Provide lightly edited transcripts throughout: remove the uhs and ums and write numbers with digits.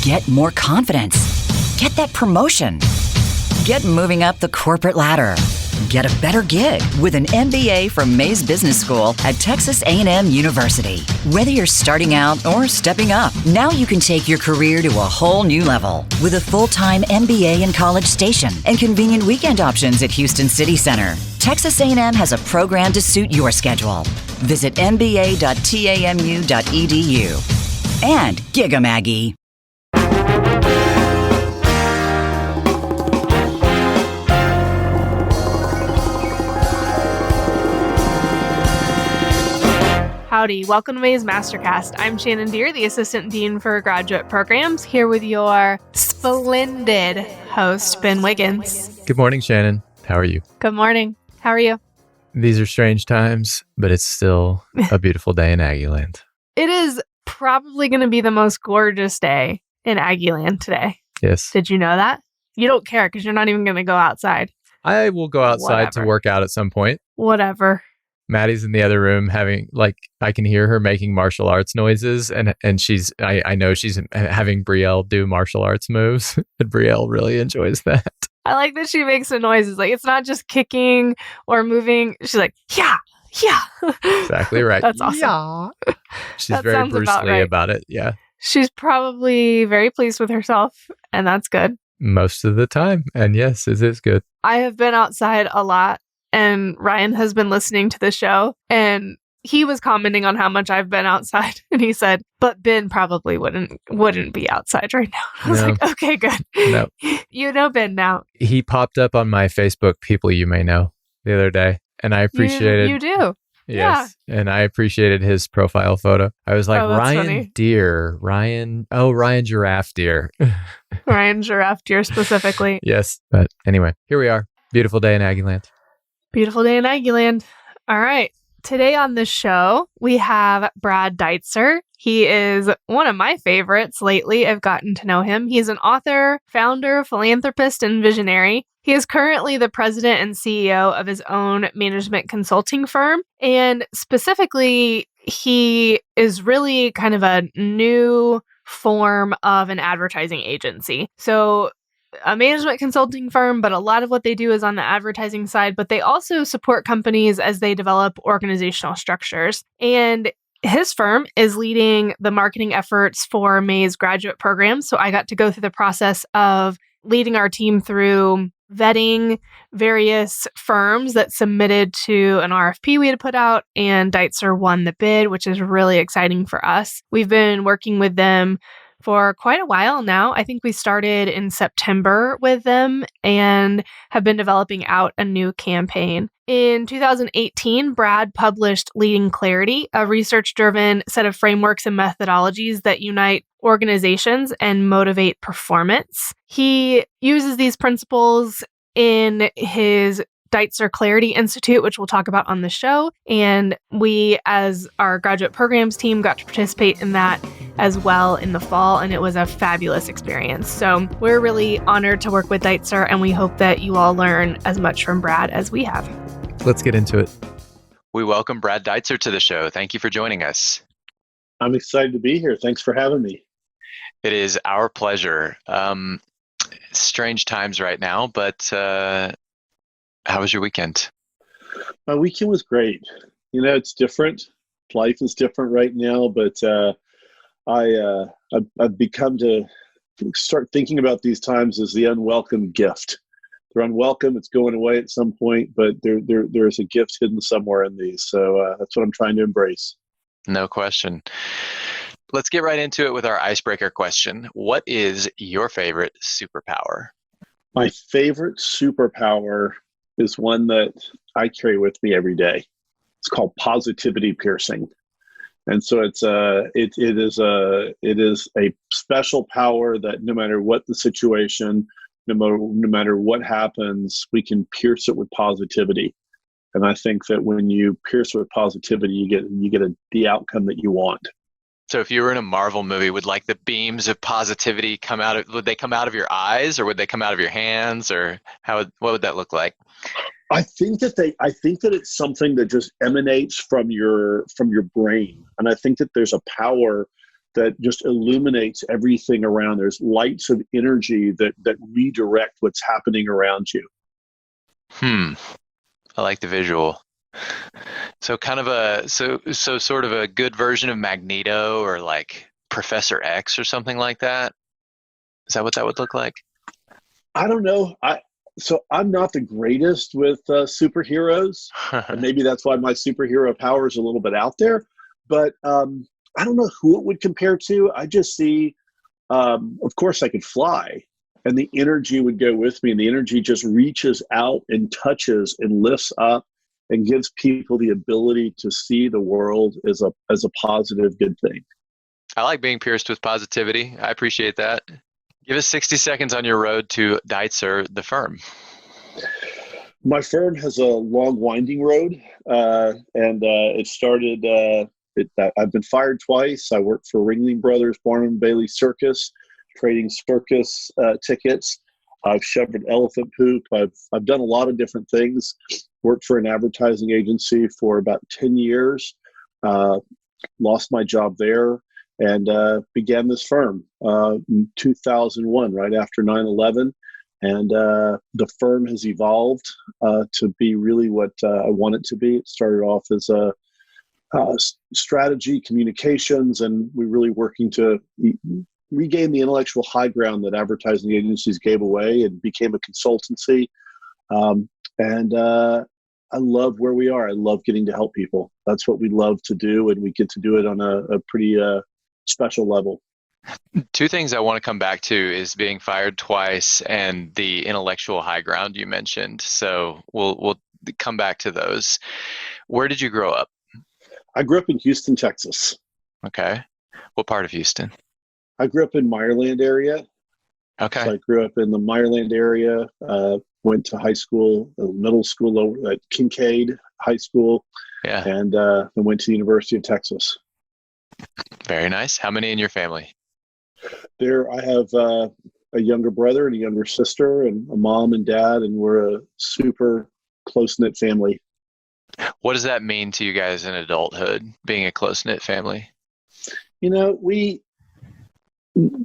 Get more confidence. Get that promotion. Get moving up the corporate ladder. Get a better gig with an MBA from Mays Business School at Texas A&M University. Whether you're starting out or stepping up, now you can take your career to a whole new level with a full-time MBA in College Station and convenient weekend options at Houston City Center. Texas A&M has a program to suit your schedule. Visit mba.tamu.edu. And Giga-Maggie. Howdy, welcome to Mays MasterCast. I'm Shannon Deer, the Assistant Dean for Graduate Programs, here with your splendid host, Ben Wiggins. Good morning, Shannon. How are you? Good morning. How are you? These are strange times, but it's still a beautiful day in Aggieland. It is probably going to be the most gorgeous day in Aggieland today. Yes. Did you know that? You don't care because you're not even going to go outside. I will go outside to work out at some point. Whatever. Maddie's in the other room I can hear her making martial arts noises and I know she's having Brielle do martial arts moves and Brielle really enjoys that. I like that she makes the noises. Like, it's not just kicking or moving. She's like, yeah. Exactly right. That's awesome. Yeah. She's very Bruce Lee about it. Yeah. She's probably very pleased with herself, and that's good. Most of the time. And yes, it is good. I have been outside a lot. And Ryan has been listening to the show, and he was commenting on how much I've been outside. And he said, but Ben probably wouldn't be outside right now. I was like, okay, good. No. You know Ben now. He popped up on my Facebook, People You May Know, the other day. And I appreciated... You do? Yes. Yeah. And I appreciated his profile photo. I was like, Ryan Deer. Ryan Giraffe Deer. Ryan Giraffe Deer specifically. Yes. But anyway, here we are. Beautiful day in Aggieland. Beautiful day in Aggieland. All right. Today on the show, we have Brad Deutser. He is one of my favorites lately. I've gotten to know him. He's an author, founder, philanthropist, and visionary. He is currently the president and CEO of his own management consulting firm. And specifically, he is really kind of a new form of an advertising agency. So a management consulting firm, but a lot of what they do is on the advertising side, but they also support companies as they develop organizational structures. And his firm is leading the marketing efforts for Mays graduate programs. So I got to go through the process of leading our team through vetting various firms that submitted to an RFP we had put out, and Deutser won the bid, which is really exciting for us. We've been working with them for quite a while now. I think we started in September with them and have been developing out a new campaign. In 2018, Brad published Leading Clarity, a research-driven set of frameworks and methodologies that unite organizations and motivate performance. He uses these principles in his Deutser Clarity Institute, which we'll talk about on the show. And we, as our graduate programs team, got to participate in that as well in the fall, and it was a fabulous experience. So we're really honored to work with Deutser, and we hope that you all learn as much from Brad as we have. Let's get into it. We welcome Brad Deutser to the show. Thank you for joining us. I'm excited to be here. Thanks for having me. It is our pleasure. Strange times right now, but how was your weekend? My weekend was great. You know, it's different. Life is different right now, but I've become to start thinking about these times as the unwelcome gift. They're unwelcome. It's going away at some point, but there is a gift hidden somewhere in these. So that's what I'm trying to embrace. No question. Let's get right into it with our icebreaker question. What is your favorite superpower? My favorite superpower is one that I carry with me every day. It's called positivity piercing. And so it is a special power that no matter what the situation, no matter what happens, we can pierce it with positivity. And I think that when you pierce it with positivity, you get the outcome that you want. So if you were in a Marvel movie, would like the beams of positivity would they come out of your eyes, or would they come out of your hands, or what would that look like? I think that it's something that just emanates from your brain. And I think that there's a power that just illuminates everything around. There's lights of energy that redirect what's happening around you. I like the visual. So kind of sort of a good version of Magneto or like Professor X or something like that. Is that what that would look like? I don't know. I'm not the greatest with superheroes, and maybe that's why my superhero power is a little bit out there. But I don't know who it would compare to. I just see, of course, I could fly, and the energy would go with me, and the energy just reaches out and touches and lifts up and gives people the ability to see the world as a positive, good thing. I like being pierced with positivity. I appreciate that. Give us 60 seconds on your road to Deutser, the firm. My firm has a long, winding road, and it started. I've been fired twice. I worked for Ringling Brothers, Barnum and Bailey Circus, trading circus tickets. I've shoved an elephant poop. I've done a lot of different things. Worked for an advertising agency for about 10 years. Lost my job there. And began this firm in 2001, right after 9/11. And the firm has evolved to be really what I want it to be. It started off as a strategy, communications, and we're really working to regain the intellectual high ground that advertising agencies gave away and became a consultancy. And I love where we are. I love getting to help people. That's what we love to do, and we get to do it on a pretty special level. Two things I want to come back to is being fired twice and the intellectual high ground you mentioned. So we'll come back to those. Where did you grow up? I grew up in Houston, Texas. Okay. What part of Houston? I grew up in Meyerland area. Okay. So I grew up in the Meyerland area, went to high school, middle school over at Kincaid High School, and went to the University of Texas. Very nice. How many in your family? There, I have a younger brother and a younger sister and a mom and dad, and we're a super close-knit family. What does that mean to you guys in adulthood, being a close-knit family? You know, we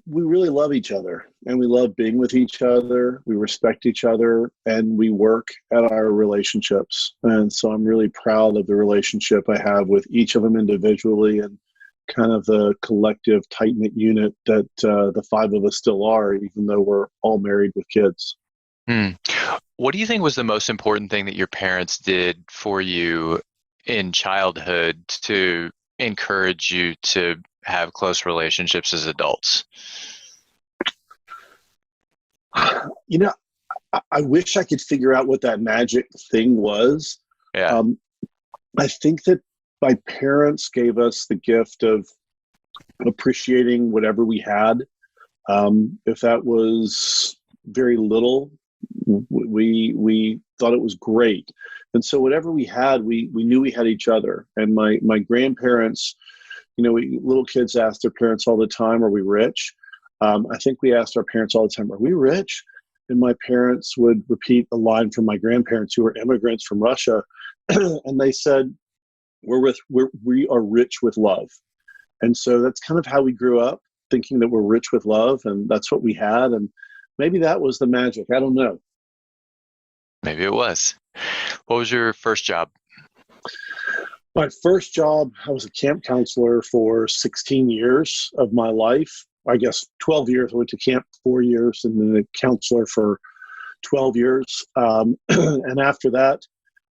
really love each other, and we love being with each other. We respect each other, and we work at our relationships. And so I'm really proud of the relationship I have with each of them individually, and kind of the collective tight-knit unit that the five of us still are, even though we're all married with kids. What do you think was the most important thing that your parents did for you in childhood to encourage you to have close relationships as adults? You know, I wish I could figure out what that magic thing was. Yeah. I think that my parents gave us the gift of appreciating whatever we had. If that was very little, we thought it was great. And so whatever we had, we knew we had each other. And my grandparents, you know, little kids ask their parents all the time, are we rich? I think we asked our parents all the time, are we rich? And my parents would repeat a line from my grandparents who were immigrants from Russia. And they said, we are rich with love. And so that's kind of how we grew up, thinking that we're rich with love, and that's what we had. And maybe that was the magic. I don't know. Maybe it was. What was your first job? My first job, I was a camp counselor for 16 years of my life. I guess 12 years. I went to camp 4 years and then a counselor for 12 years. And after that,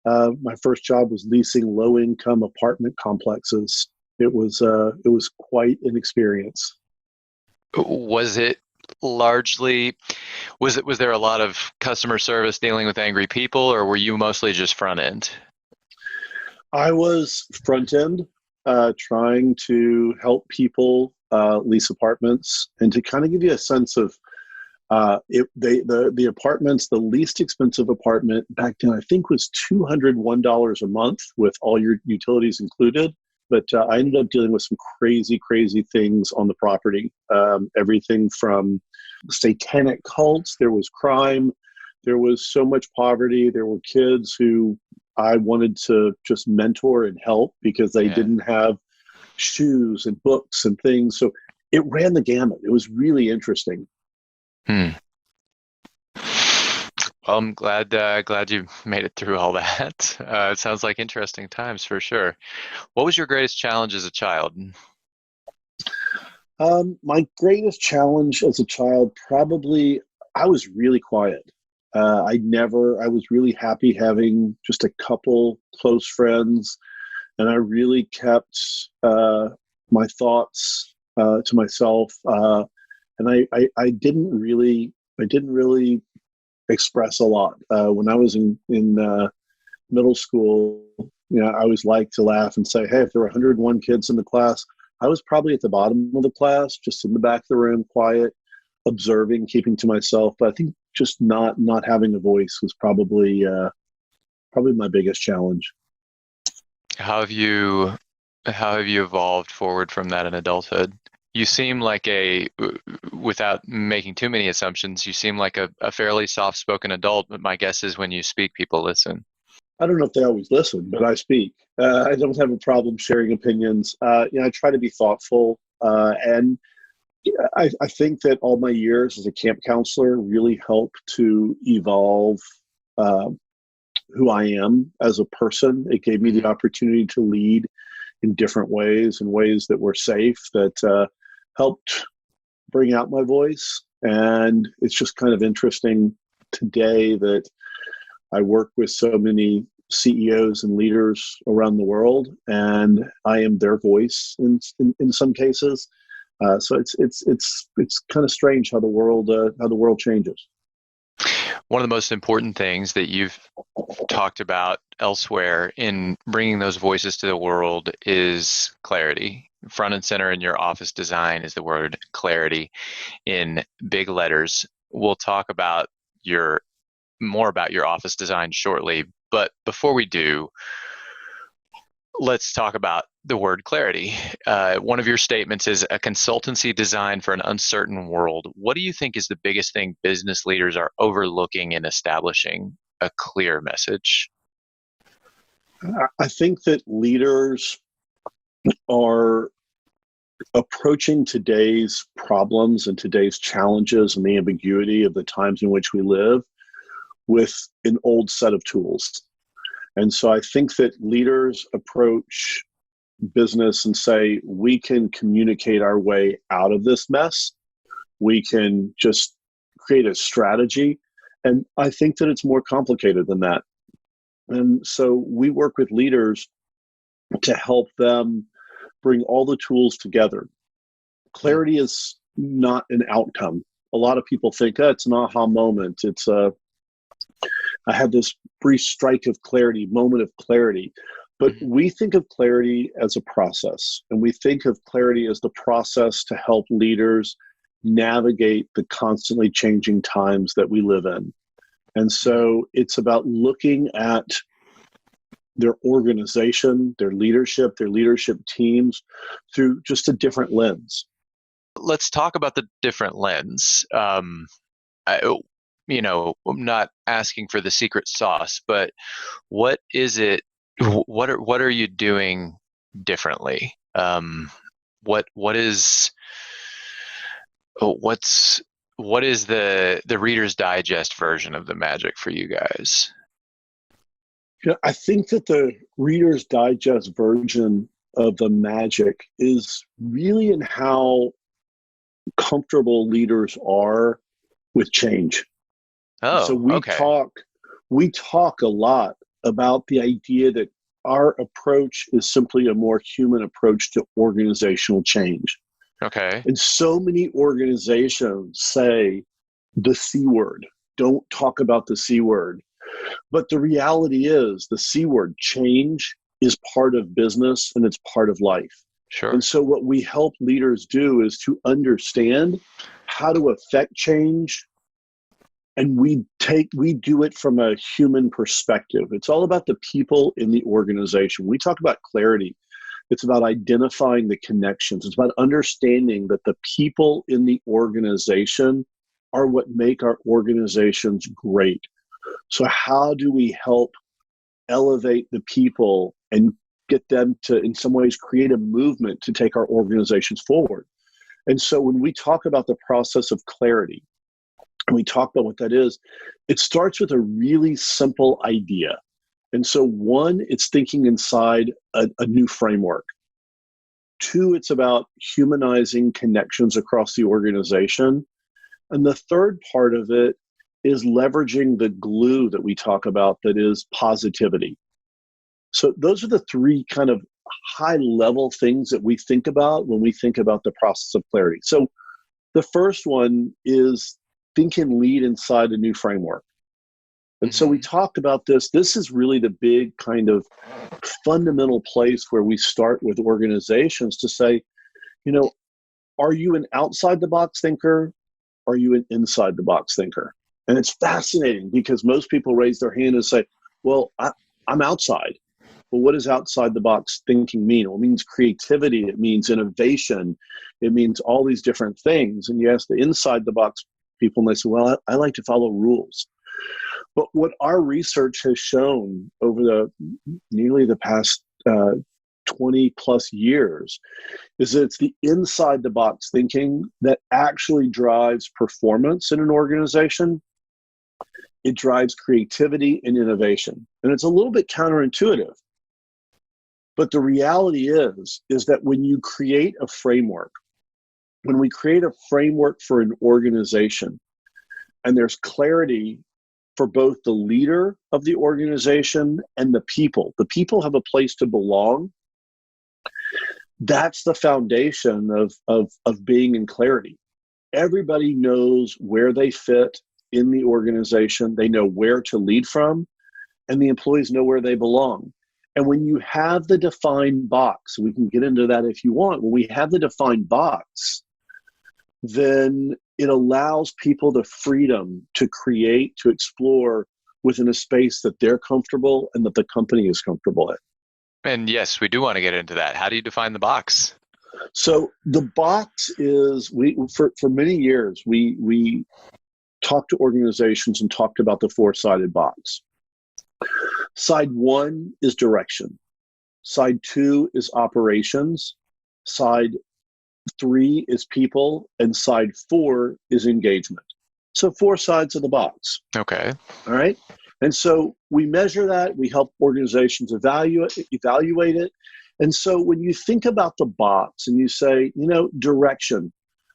my first job was leasing low-income apartment complexes. It was quite an experience. Was it largely, was there a lot of customer service dealing with angry people, or were you mostly just front end? I was front end, trying to help people lease apartments, and to kind of give you a sense of the apartments, the least expensive apartment back then, I think, was $201 a month with all your utilities included. But I ended up dealing with some crazy things on the property. Everything from satanic cults, there was crime, there was so much poverty, there were kids who I wanted to just mentor and help because they didn't have shoes and books and things. So it ran the gamut. It was really interesting. Well, I'm glad you made it through all that. It sounds like interesting times for sure. What was your greatest challenge as a child? My greatest challenge as a child, probably, I was really quiet. I was really happy having just a couple close friends, and I really kept my thoughts to myself. And I didn't really express a lot. When I was in middle school, I always liked to laugh and say, hey, if there were 101 kids in the class, I was probably at the bottom of the class, just in the back of the room, quiet, observing, keeping to myself. But I think just not having a voice was probably my biggest challenge. How have you evolved forward from that in adulthood? You seem like without making too many assumptions, you seem like a fairly soft-spoken adult, but my guess is when you speak, people listen. I don't know if they always listen, but I speak. I don't have a problem sharing opinions. I try to be thoughtful. And I think that all my years as a camp counselor really helped to evolve who I am as a person. It gave me the opportunity to lead in different ways, in ways that were safe, that helped bring out my voice. And it's just kind of interesting today that I work with so many CEOs and leaders around the world, and I am their voice in some cases. So it's kind of strange how the world changes. One of the most important things that you've talked about elsewhere in bringing those voices to the world is clarity. Front and center in your office design is the word clarity in big letters. We'll talk about more about your office design shortly, but before we do, let's talk about the word clarity. One of your statements is a consultancy designed for an uncertain world. What do you think is the biggest thing business leaders are overlooking in establishing a clear message? I think that leaders are approaching today's problems and today's challenges and the ambiguity of the times in which we live with an old set of tools. And so I think that leaders approach business and say, we can communicate our way out of this mess. We can just create a strategy. And I think that it's more complicated than that. And so we work with leaders to help them bring all the tools together. Clarity is not an outcome. A lot of people think, it's an aha moment. I had this brief strike of clarity, moment of clarity. But we think of clarity as a process, and we think of clarity as the process to help leaders navigate the constantly changing times that we live in. And so it's about looking at their organization, their leadership teams through just a different lens. Let's talk about the different lens. I'm not asking for the secret sauce, but what is it? What are you doing differently? What is the Reader's Digest version of the magic for you guys? I think that the Reader's Digest version of the magic is really in how comfortable leaders are with change. Oh, so we talk a lot about the idea that our approach is simply a more human approach to organizational change. Okay. And so many organizations say the C word. Don't talk about the C word. But the reality is the C word, change, is part of business and it's part of life. Sure. And so what we help leaders do is to understand how to affect change. And we do it from a human perspective. It's all about the people in the organization. We talk about clarity. It's about identifying the connections. It's about understanding that the people in the organization are what make our organizations great. So how do we help elevate the people and get them to, in some ways, create a movement to take our organizations forward. And so when we talk about the process of clarity, and we talk about what that is, it starts with a really simple idea. And so one, it's thinking inside a new framework. Two, it's about humanizing connections across the organization. And the third part of it is leveraging the glue that we talk about, that is positivity. So those are the three kind of high level things that we think about when we think about the process of clarity. So the first one is think and lead inside a new framework. And so we talked about this. This is really the big kind of fundamental place where we start with organizations to say, you know, are you an outside the box thinker? Are you an inside the box thinker? And it's fascinating because most people raise their hand and say, well, I'm outside. Well, what does outside the box thinking mean? Well, it means creativity. It means innovation. It means all these different things. And you ask the inside the box people and they say, well, I like to follow rules. But what our research has shown over nearly the past 20 plus years is that it's the inside the box thinking that actually drives performance in an organization. It drives creativity and innovation. And it's a little bit counterintuitive. But the reality is that when you create a framework, when we create a framework for an organization, and there's clarity for both the leader of the organization and the people have a place to belong. That's the foundation of being in clarity. Everybody knows where they fit in the organization. They know where to lead from, and the employees know where they belong. And when you have the defined box, we can get into that if you want. When we have the defined box, then it allows people the freedom to create, to explore within a space that they're comfortable and that the company is comfortable in. And yes, we do want to get into that. How do you define the box? So the box is, for many years, we talked to organizations and talked about the four-sided box. Side one is direction. Side two is operations. Side three is people, and side four is engagement. So four sides of the box. Okay. All right. And so we measure that. We help organizations evaluate it. And so when you think about the box and you say, direction,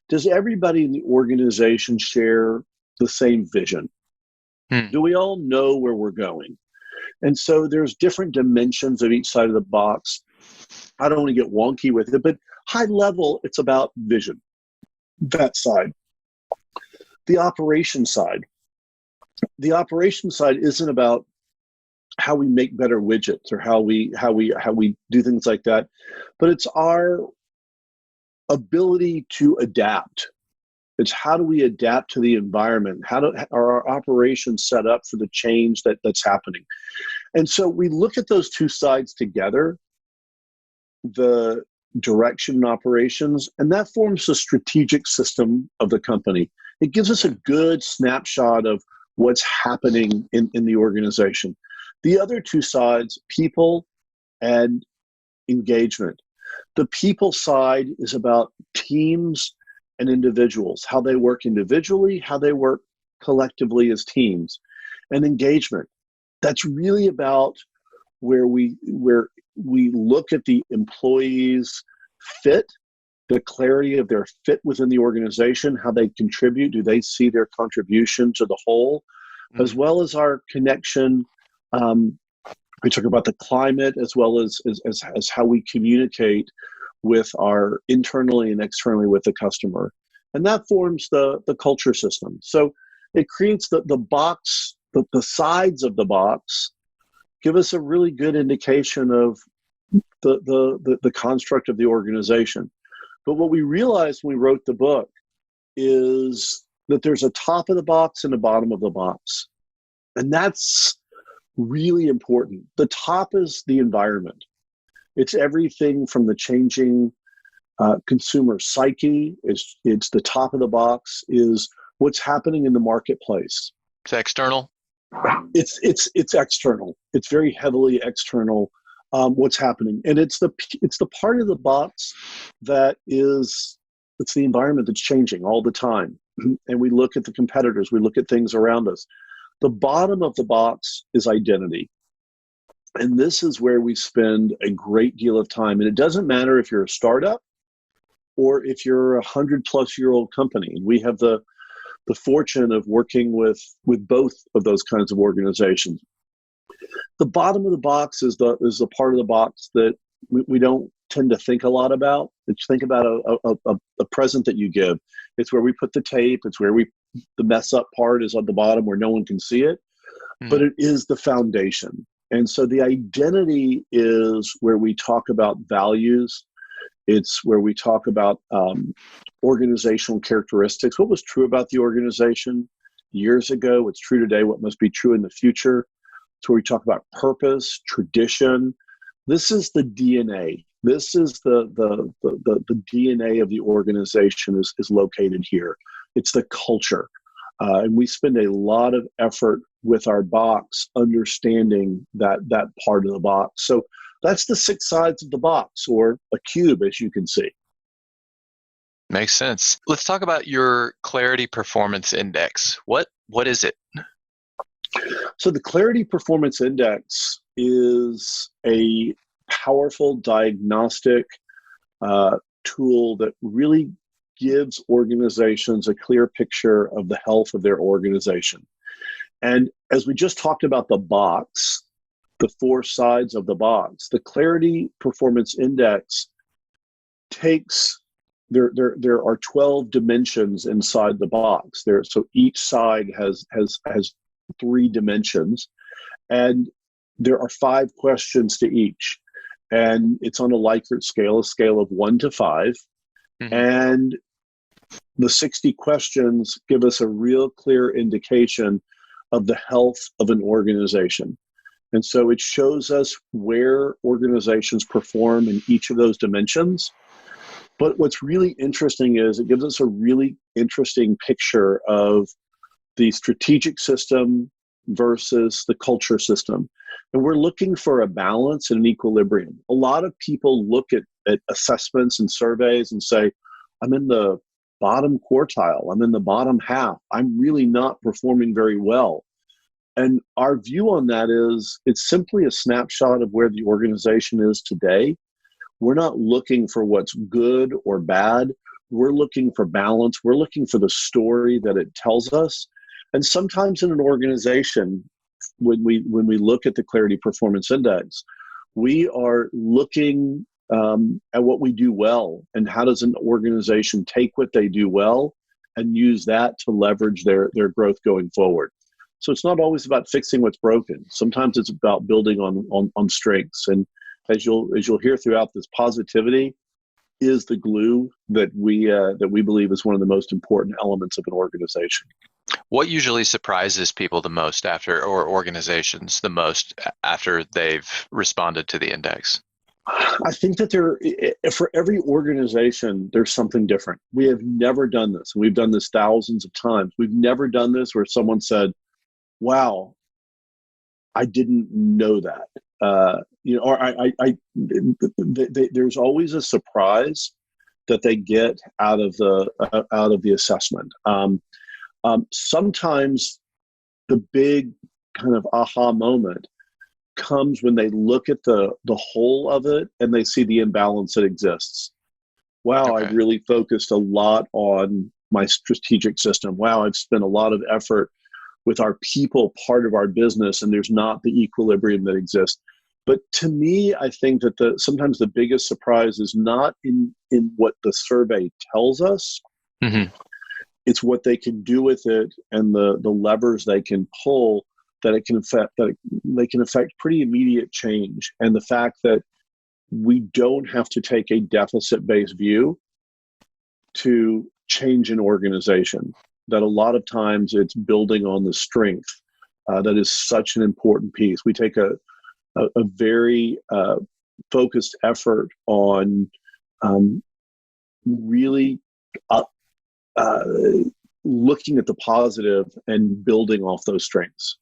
does everybody in the organization share the same vision? Do we all know where we're going? And so there's different dimensions of each side of the box. I don't want to get wonky with it, but high level, it's about vision, that side. The operation side. The operation side isn't about how we make better widgets or how we do things like that, but it's our ability to adapt. It's how do we adapt to the environment? Are our operations set up for the change that's happening? And so we look at those two sides together, the direction and operations, and that forms the strategic system of the company. It gives us a good snapshot of what's happening in the organization. The other two sides, people and engagement. The people side is about teams and individuals, how they work individually, how they work collectively as teams. And engagement, that's really about where we look at the employees' fit, the clarity of their fit within the organization, how they contribute, do they see their contribution to the whole, as well as our connection. We talk about the climate as well as how we communicate with our internally and externally with the customer. And that forms the culture system. So it creates the box, the sides of the box give us a really good indication of the construct of the organization. But what we realized when we wrote the book is that there's a top of the box and a bottom of the box. And that's really important. The top is the environment. It's everything from the changing consumer psyche. It's the top of the box is what's happening in the marketplace. It's external? It's external. It's very heavily external. what's happening. And it's the part of the box that is, it's the environment that's changing all the time. And we look at the competitors, we look at things around us. The bottom of the box is identity. And this is where we spend a great deal of time. And it doesn't matter if you're a startup or if you're a 100-plus-year-old company. We have the fortune of working with both of those kinds of organizations. The bottom of the box is the part of the box that we don't tend to think a lot about. It's think about a present that you give. It's where we put the tape. It's where the mess up part is on the bottom where no one can see it, but it is the foundation. And so the identity is where we talk about values. It's where we talk about organizational characteristics. What was true about the organization years ago? What's true today? What must be true in the future? It's where we talk about purpose, tradition. This is the DNA. This is the DNA of the organization is located here. It's the culture. And we spend a lot of effort with our box understanding that part of the box. So that's the 6 sides of the box, or a cube, as you can see. Makes sense. Let's talk about your Clarity Performance Index. What is it? So the Clarity Performance Index is a powerful diagnostic tool that really gives organizations a clear picture of the health of their organization. And as we just talked about the box, the 4 sides of the box, the Clarity Performance Index takes, there are 12 dimensions inside the box. So each side has 3 dimensions, and there are 5 questions to each. And it's on a Likert scale, a scale of 1 to 5. Mm-hmm. And the 60 questions give us a real clear indication of the health of an organization. And so it shows us where organizations perform in each of those dimensions. But what's really interesting is it gives us a really interesting picture of the strategic system versus the culture system. And we're looking for a balance and an equilibrium. A lot of people look at assessments and surveys and say, I'm in the bottom quartile, I'm in the bottom half, I'm really not performing very well. And our view on that is it's simply a snapshot of where the organization is today. We're not looking for what's good or bad. We're looking for balance. We're looking for the story that it tells us. And sometimes in an organization, when we look at the Clarity Performance Index, we are looking at what we do well, and how does an organization take what they do well and use that to leverage their growth going forward. So it's not always about fixing what's broken. Sometimes it's about building on strengths. And as you'll hear throughout this, positivity is the glue that we believe is one of the most important elements of an organization. What usually surprises people the most or organizations the most after they've responded to the index? I think that for every organization, there's something different. We have never done this. We've done this thousands of times. We've never done this where someone said, wow, I didn't know that. There's always a surprise that they get out of the assessment. Sometimes the big kind of aha moment comes when they look at the whole of it and they see the imbalance that exists. Wow, okay. I've really focused a lot on my strategic system. Wow, I've spent a lot of effort with our people part of our business, and there's not the equilibrium that exists. But to me, I think that sometimes the biggest surprise is not in what the survey tells us. Mm-hmm. It's what they can do with it and the levers they can pull that they can affect pretty immediate change. And the fact that we don't have to take a deficit-based view to change an organization, that a lot of times it's building on the strength that is such an important piece. We take a very focused effort on really looking at the positive and building off those strengths.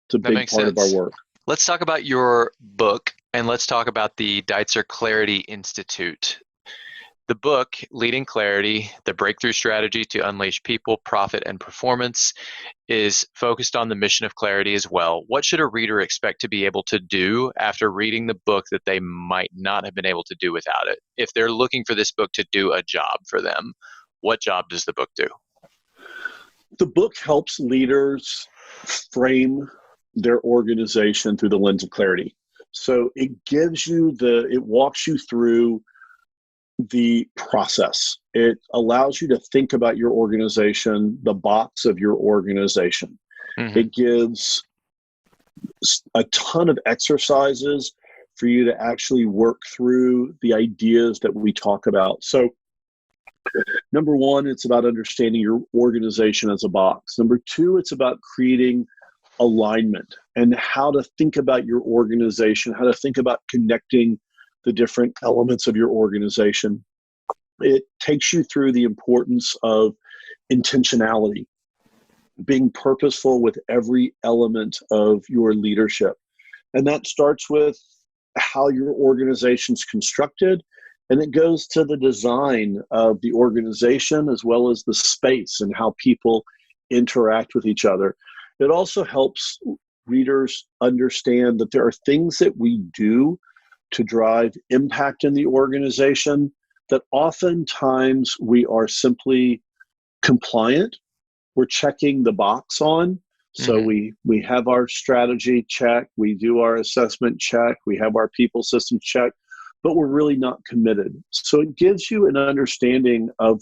It's a big part of our work. Let's talk about your book, And let's talk about the Deutser Clarity Institute. The book, Leading Clarity, The Breakthrough Strategy to Unleash People, Profit, and Performance, is focused on the mission of clarity as well. What should a reader expect to be able to do after reading the book that they might not have been able to do without it? If they're looking for this book to do a job for them, what job does the book do? The book helps leaders frame their organization through the lens of clarity. So it walks you through the process. It allows you to think about your organization, the box of your organization. Mm-hmm. It gives a ton of exercises for you to actually work through the ideas that we talk about. So number one, it's about understanding your organization as a box. Number two, it's about creating alignment and how to think about your organization, how to think about connecting the different elements of your organization. It takes you through the importance of intentionality, being purposeful with every element of your leadership. And that starts with how your organization's constructed, and it goes to the design of the organization as well as the space and how people interact with each other. It also helps readers understand that there are things that we do to drive impact in the organization that oftentimes we are simply compliant. We're checking the box on. So we have our strategy check, we do our assessment check, we have our people systems check, but we're really not committed. So it gives you an understanding of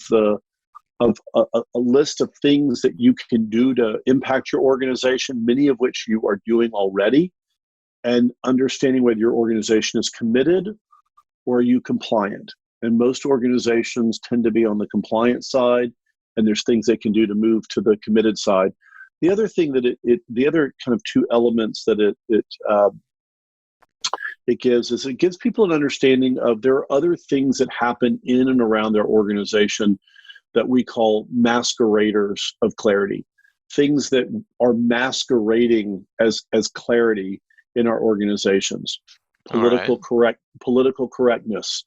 a list of things that you can do to impact your organization, many of which you are doing already, and understanding whether your organization is committed or are you compliant. And most organizations tend to be on the compliant side, and there's things they can do to move to the committed side. The other thing that the other kind of two elements that it gives is it gives people an understanding of there are other things that happen in and around their organization that we call masqueraders of clarity, things that are masquerading as clarity in our organizations. Political correctness.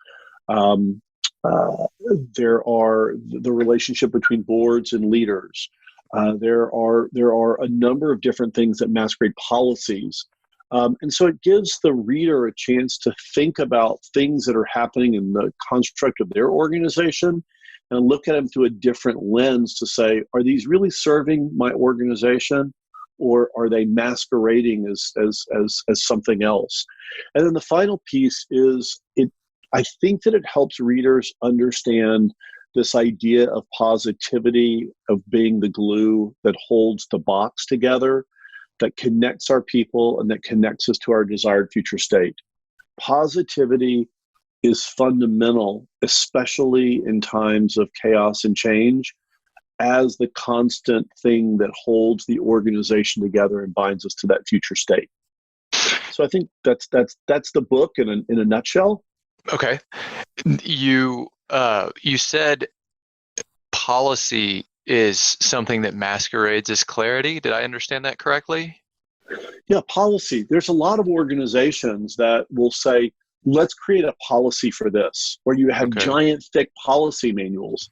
There are the relationship between boards and leaders. There are a number of different things that masquerade policies. And so it gives the reader a chance to think about things that are happening in the construct of their organization and look at them through a different lens to say, are these really serving my organization, or are they masquerading as something else? And then the final piece is I think that it helps readers understand this idea of positivity, of being the glue that holds the box together, that connects our people and that connects us to our desired future state. Positivity is fundamental, especially in times of chaos and change, as the constant thing that holds the organization together and binds us to that future state. So I think that's the book in a nutshell. Okay. You said policy is something that masquerades as clarity. Did I understand that correctly? Yeah, policy. There's a lot of organizations that will say, let's create a policy for this, or you have giant, thick policy manuals.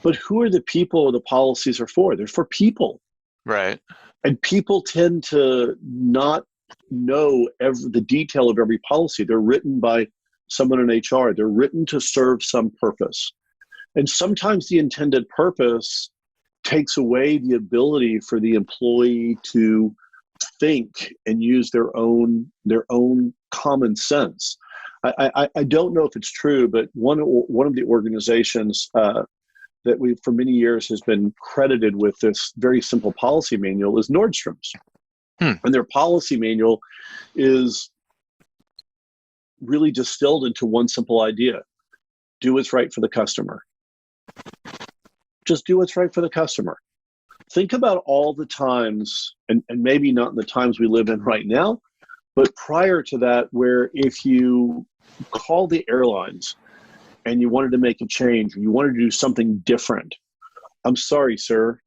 But who are the people the policies are for? They're for people. Right. And people tend to not know the detail of every policy. They're written by someone in HR. They're written to serve some purpose. And sometimes the intended purpose takes away the ability for the employee to think and use their own common sense. I don't know if it's true, but one of the organizations that we for many years has been credited with this very simple policy manual is Nordstrom's. And their policy manual is really distilled into one simple idea: do what's right for the customer. Just do what's right for the customer. Think about all the times, and maybe not in the times we live in right now, but prior to that, where if you call the airlines and you wanted to make a change, or you wanted to do something different, I'm sorry, sir,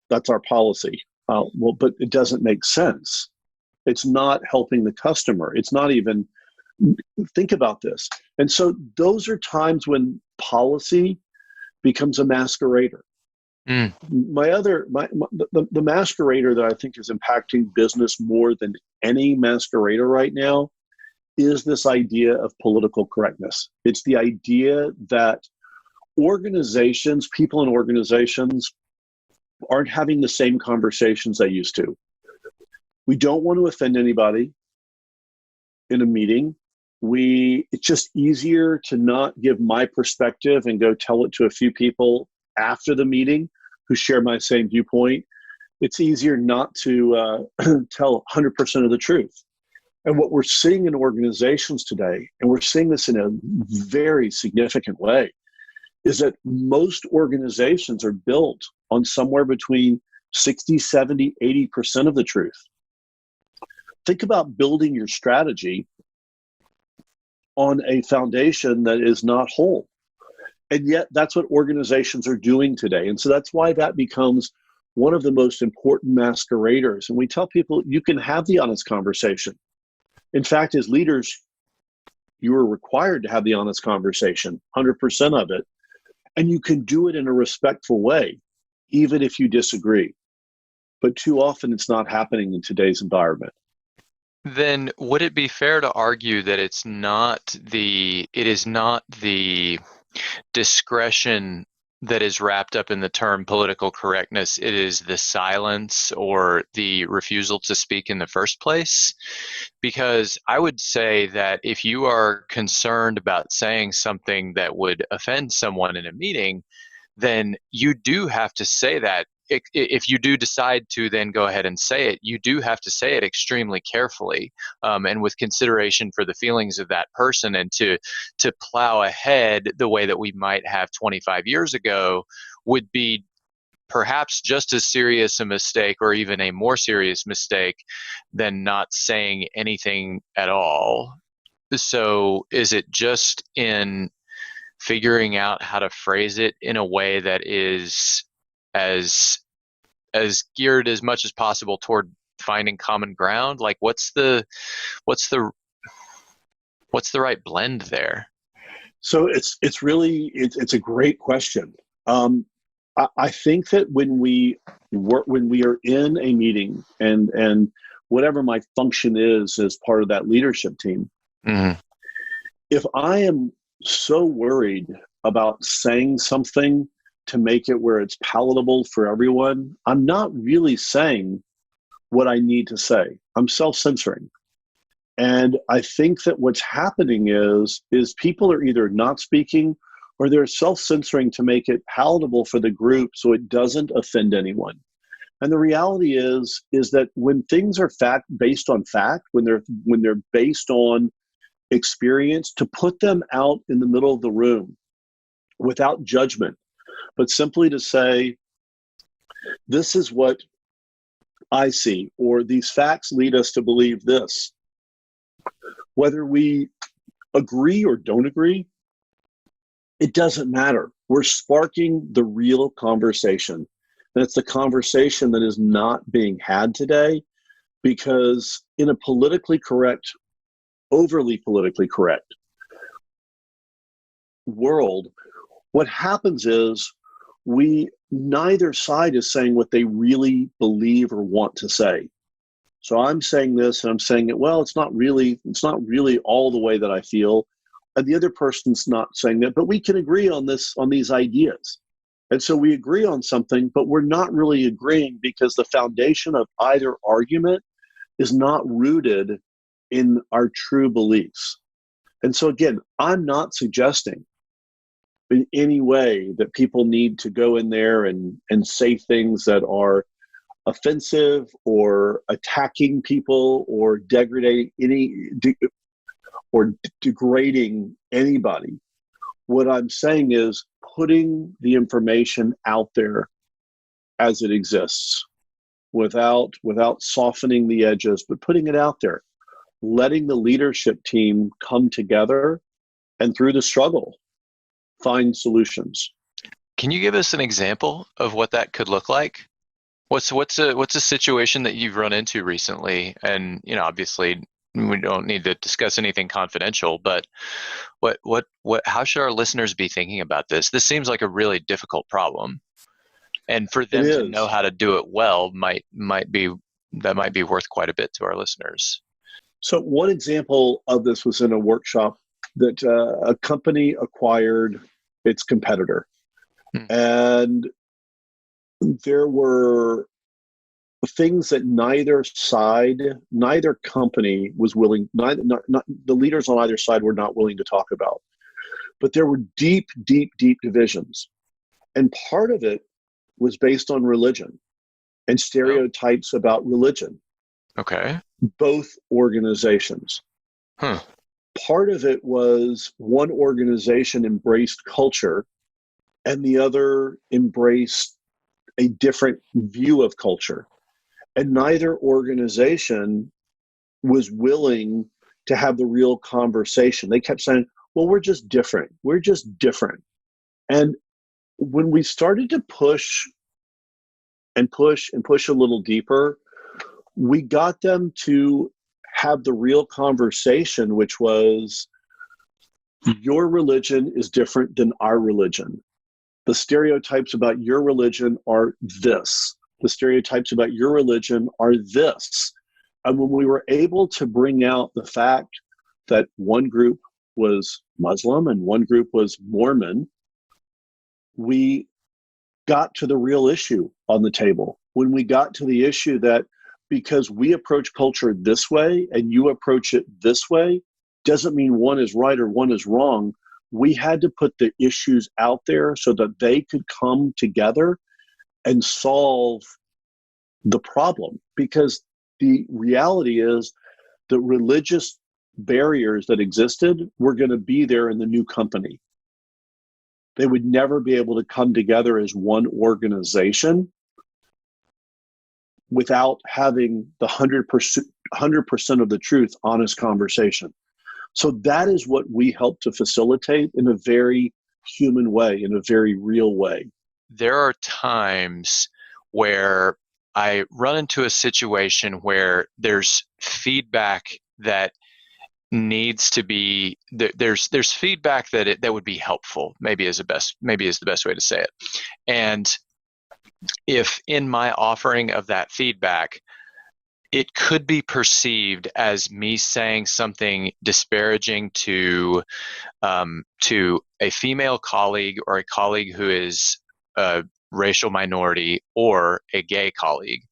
that's our policy. Well, but it doesn't make sense. It's not helping the customer. It's not even think about this. And so those are times when policy becomes a masquerader. Mm. The masquerader that I think is impacting business more than any masquerader right now is this idea of political correctness. It's the idea that people in organizations aren't having the same conversations they used to. We don't want to offend anybody in a meeting. It's just easier to not give my perspective and go tell it to a few people after the meeting who share my same viewpoint. It's easier not to tell 100% of the truth. And what we're seeing in organizations today, and we're seeing this in a very significant way, is that most organizations are built on somewhere between 60, 70, 80% of the truth. Think about building your strategy on a foundation that is not whole. And yet that's what organizations are doing today. And so that's why that becomes one of the most important masqueraders. And we tell people you can have the honest conversation. In fact, as leaders, you are required to have the honest conversation, 100% of it. And you can do it in a respectful way, even if you disagree. But too often it's not happening in today's environment. Then would it be fair to argue that it is not the discretion that is wrapped up in the term political correctness, it is the silence or the refusal to speak in the first place? Because I would say that if you are concerned about saying something that would offend someone in a meeting, then you do have to say that. If you do decide to then go ahead and say it, you do have to say it extremely carefully and with consideration for the feelings of that person, and to plow ahead the way that we might have 25 years ago would be perhaps just as serious a mistake, or even a more serious mistake, than not saying anything at all. So is it just in figuring out how to phrase it in a way that is as geared as much as possible toward finding common ground? Like what's the right blend there? So it's a great question. I think that when we are in a meeting, and whatever my function is as part of that leadership team, mm-hmm. if I am so worried about saying something to make it where it's palatable for everyone, I'm not really saying what I need to say. I'm self-censoring. And I think that what's happening is people are either not speaking or they're self-censoring to make it palatable for the group so it doesn't offend anyone. And the reality is that when things are based on fact, when they're based on experience, to put them out in the middle of the room without judgment, but simply to say, this is what I see, or these facts lead us to believe this. Whether we agree or don't agree, it doesn't matter. We're sparking the real conversation. And it's the conversation that is not being had today, because in a overly politically correct world, what happens is neither side is saying what they really believe or want to say. So I'm saying this and I'm saying it, well, it's not really all the way that I feel. And the other person's not saying that, but we can agree on these ideas. And so we agree on something, but we're not really agreeing because the foundation of either argument is not rooted in our true beliefs. And so again, I'm not suggesting in any way that people need to go in there and say things that are offensive or attacking people or degrading anybody. What I'm saying is putting the information out there as it exists without softening the edges, but putting it out there, letting the leadership team come together and through the struggle find solutions. Can you give us an example of what that could look like? What's a situation that you've run into recently? And obviously we don't need to discuss anything confidential, but how should our listeners be thinking about this? This seems like a really difficult problem, and for them to know how to do it well might be worth quite a bit to our listeners. So one example of this was in a workshop that a company acquired its competitor, and there were things that neither company was willing, the leaders on either side were not willing to talk about. But there were deep divisions. And part of it was based on religion and stereotypes about religion. Okay. Both organizations. Part of it was one organization embraced culture and the other embraced a different view of culture. And neither organization was willing to have the real conversation. They kept saying, well, we're just different. We're just different. And when we started to push a little deeper, we got them to have the real conversation, which was, your religion is different than our religion. The stereotypes about your religion are this. The stereotypes about your religion are this. And when we were able to bring out the fact that one group was Muslim and one group was Mormon, we got to the real issue on the table. When we got to the issue that because we approach culture this way and you approach it this way, doesn't mean one is right or one is wrong. We had to put the issues out there so that they could come together and solve the problem. Because the reality is the religious barriers that existed were going to be there in the new company. They would never be able to come together as one organization without having the 100% of the truth, honest conversation. So that is what we help to facilitate in a very human way, in a very real way. There are times where I run into a situation where there's feedback that needs to be there's feedback that would be helpful, maybe is the best way to say it. And if in my offering of that feedback, it could be perceived as me saying something disparaging to a female colleague or a colleague who is a racial minority or a gay colleague,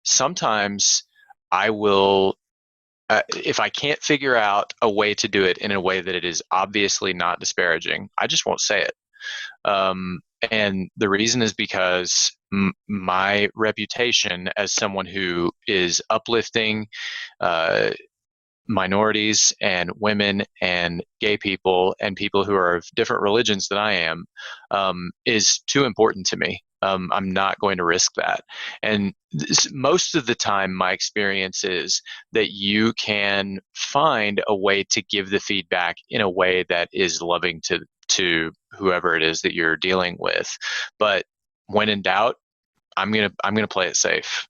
sometimes I will, if I can't figure out a way to do it in a way that it is obviously not disparaging, I just won't say it. And the reason is because my reputation as someone who is uplifting minorities and women and gay people and people who are of different religions than I am is too important to me. I'm not going to risk that. And most of the time, my experience is that you can find a way to give the feedback in a way that is loving to whoever it is that you're dealing with. But when in doubt, I'm gonna play it safe.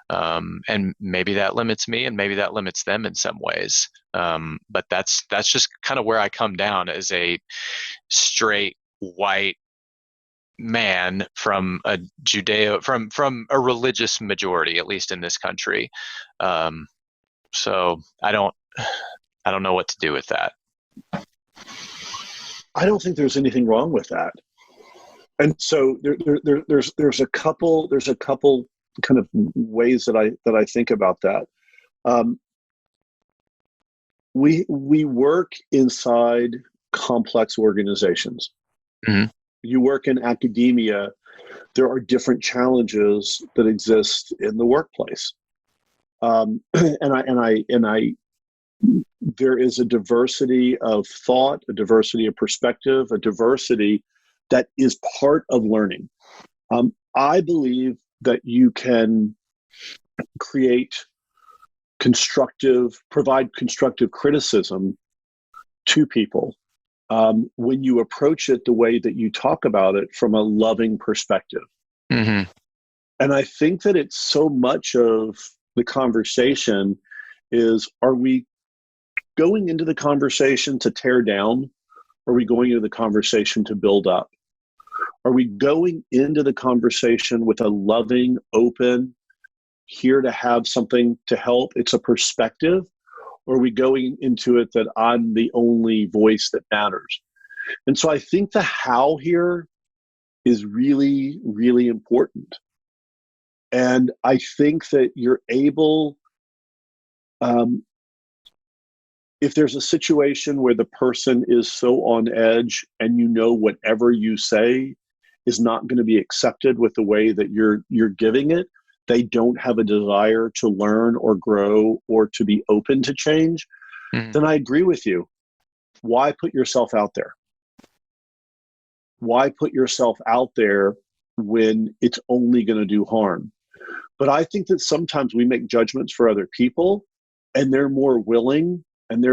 And maybe that limits me, and maybe that limits them in some ways. But that's just kind of where I come down as a straight white man from a from a religious majority, at least in this country. So I don't know what to do with that. I don't think there's anything wrong with that. And so there's a couple kind of ways that I think about that. We work inside complex organizations. Mm-hmm. You work in academia, there are different challenges that exist in the workplace. There is a diversity of thought, a diversity of perspective, a diversity that is part of learning. I believe that you can provide constructive criticism to people when you approach it the way that you talk about it from a loving perspective. Mm-hmm. And I think that it's so much of the conversation is, are we going into the conversation to tear down? Or are we going into the conversation to build up? Are we going into the conversation with a loving, open, here to have something to help? It's a perspective. Or are we going into it that I'm the only voice that matters? And so I think the how here is really, really important. And I think that you're able, if there's a situation where the person is so on edge and you know whatever you say is not going to be accepted with the way that you're giving it, they don't have a desire to learn or grow or to be open to change, then I agree with you. Why put yourself out there? Why put yourself out there when it's only going to do harm? But I think that sometimes we make judgments for other people and they're more willing and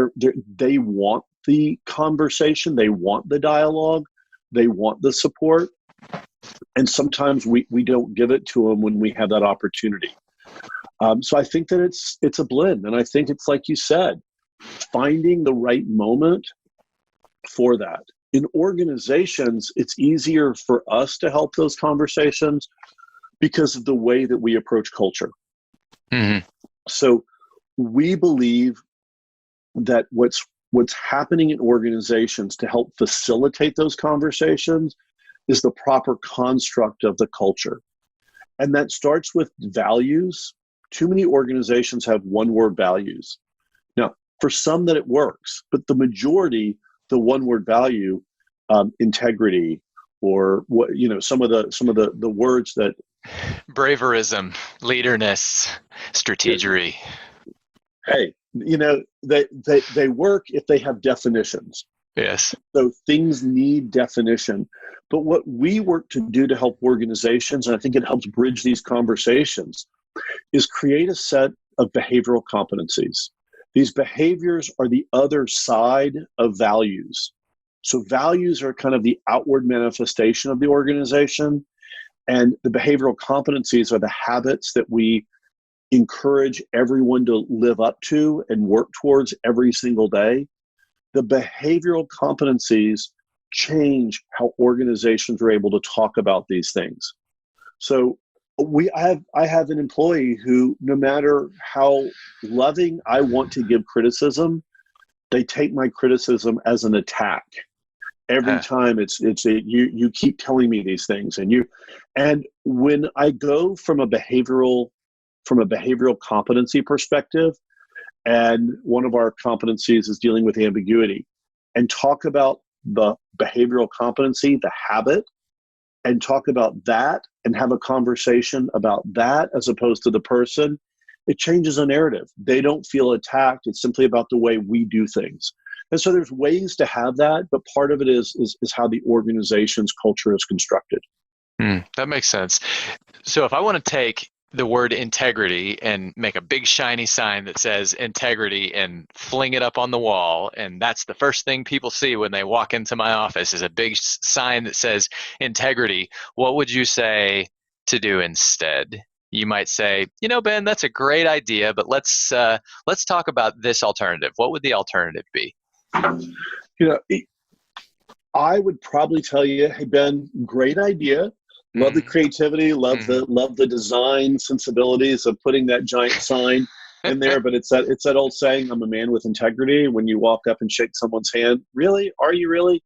they want the conversation, they want the dialogue, they want the support. And sometimes we don't give it to them when we have that opportunity. So I think that it's a blend. And I think it's like you said, finding the right moment for that. In organizations, it's easier for us to help those conversations because of the way that we approach culture. Mm-hmm. So we believe that what's happening in organizations to help facilitate those conversations is the proper construct of the culture. And that starts with values. Too many organizations have one-word values. Now, for some that it works, but the majority, the one-word value, integrity, or what, some of the words that braverism, leaderness, strategery. Hey, they work if they have definitions. Yes. So things need definition. But what we work to do to help organizations, and I think it helps bridge these conversations, is create a set of behavioral competencies. These behaviors are the other side of values. So values are kind of the outward manifestation of the organization, and the behavioral competencies are the habits that we encourage everyone to live up to and work towards every single day. The behavioral competencies change how organizations are able to talk about these things. So I have an employee who, no matter how loving I want to give criticism, they take my criticism as an attack. Every time you keep telling me these things, and when I go from a behavioral competency perspective, and one of our competencies is dealing with ambiguity, and talk about the behavioral competency, the habit, and talk about that and have a conversation about that as opposed to the person, it changes the narrative. They don't feel attacked. It's simply about the way we do things. And so there's ways to have that, but part of it is how the organization's culture is constructed. That makes sense. So if I want to take the word integrity and make a big shiny sign that says integrity and fling it up on the wall, and that's the first thing people see when they walk into my office is a big sign that says integrity, what would you say to do instead? You might say, Ben, that's a great idea, but let's talk about this alternative. What would the alternative be? I would probably tell you, hey, Ben, great idea. Love the creativity, love the design sensibilities of putting that giant sign in there. But it's that old saying, I'm a man with integrity. When you walk up and shake someone's hand, really? Are you really?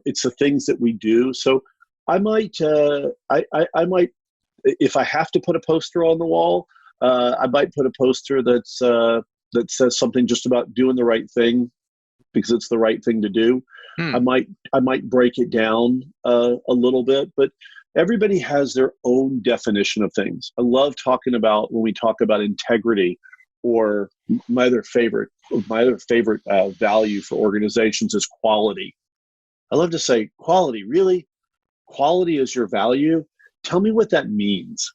It's the things that we do. So I might, I might, if I have to put a poster on the wall, I might put a poster that says something just about doing the right thing because it's the right thing to do. I might break it down a little bit, but everybody has their own definition of things. I love talking about when we talk about integrity, or my other favorite value for organizations is quality. I love to say, quality, really? Quality is your value? Tell me what that means.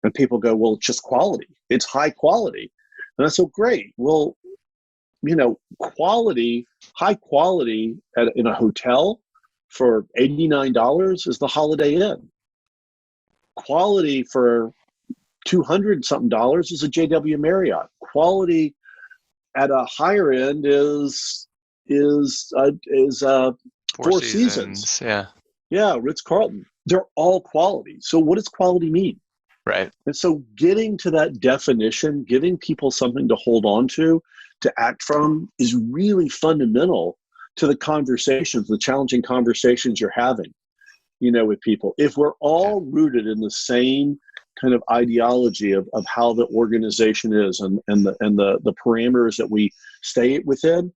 And people go, well, it's just quality. It's high quality. And I said, great. Well, quality, high quality in a hotel for $89 is the Holiday Inn. Quality for $200 something is a JW Marriott. Quality at a higher end is Four Seasons. Yeah, Ritz-Carlton. They're all quality. So what does quality mean? Right. And so getting to that definition, giving people something to hold on to act from, is really fundamental to the conversations, the challenging conversations you're having, with people. If we're all rooted in the same kind of ideology of how the organization is and the parameters that we stay within,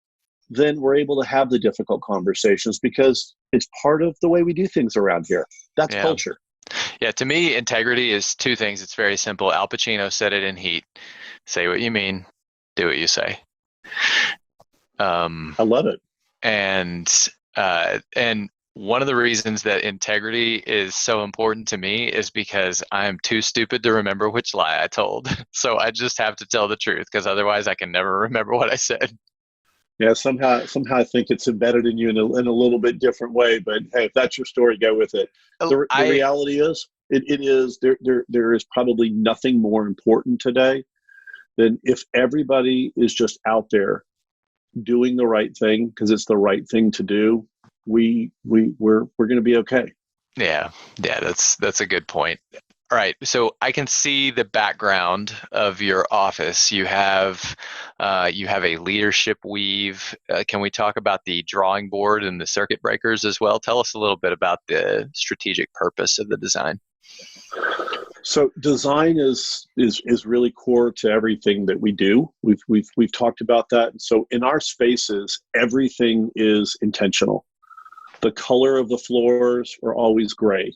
then we're able to have the difficult conversations because it's part of the way we do things around here. That's culture. Yeah, to me, integrity is two things. It's very simple. Al Pacino said it in Heat. Say what you mean, do what you say. I love it. And one of the reasons that integrity is so important to me is because I'm too stupid to remember which lie I told. So I just have to tell the truth, because otherwise I can never remember what I said. Yeah, somehow I think it's embedded in you in a little bit different way. But hey, if that's your story, go with it. The reality is, there is probably nothing more important today than if everybody is just out there doing the right thing because it's the right thing to do. We're going to be okay. Yeah, that's a good point. All right, so I can see the background of your office. You have a leadership weave. Can we talk about the drawing board and the circuit breakers as well? Tell us a little bit about the strategic purpose of the design. So design is really core to everything that we do. We've talked about that. So in our spaces, everything is intentional. The color of the floors are always gray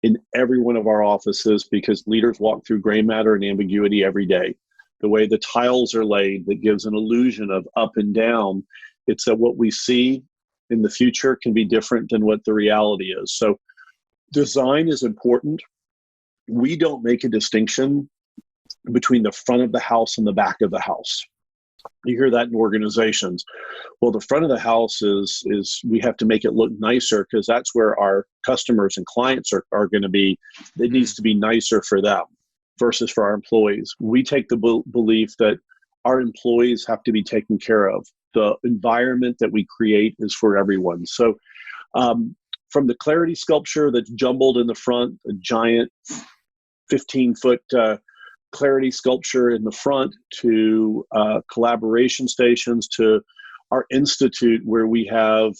in every one of our offices because leaders walk through gray matter and ambiguity every day. The way the tiles are laid, that gives an illusion of up and down. It's that what we see in the future can be different than what the reality is. So design is important. We don't make a distinction between the front of the house and the back of the house. You hear that in organizations. Well, the front of the house is we have to make it look nicer because that's where our customers and clients are going to be. It needs to be nicer for them versus for our employees. We take the belief that our employees have to be taken care of. The environment that we create is for everyone. So from the clarity sculpture that's jumbled in the front, a giant 15-foot clarity sculpture in the front, to collaboration stations, to our institute where we have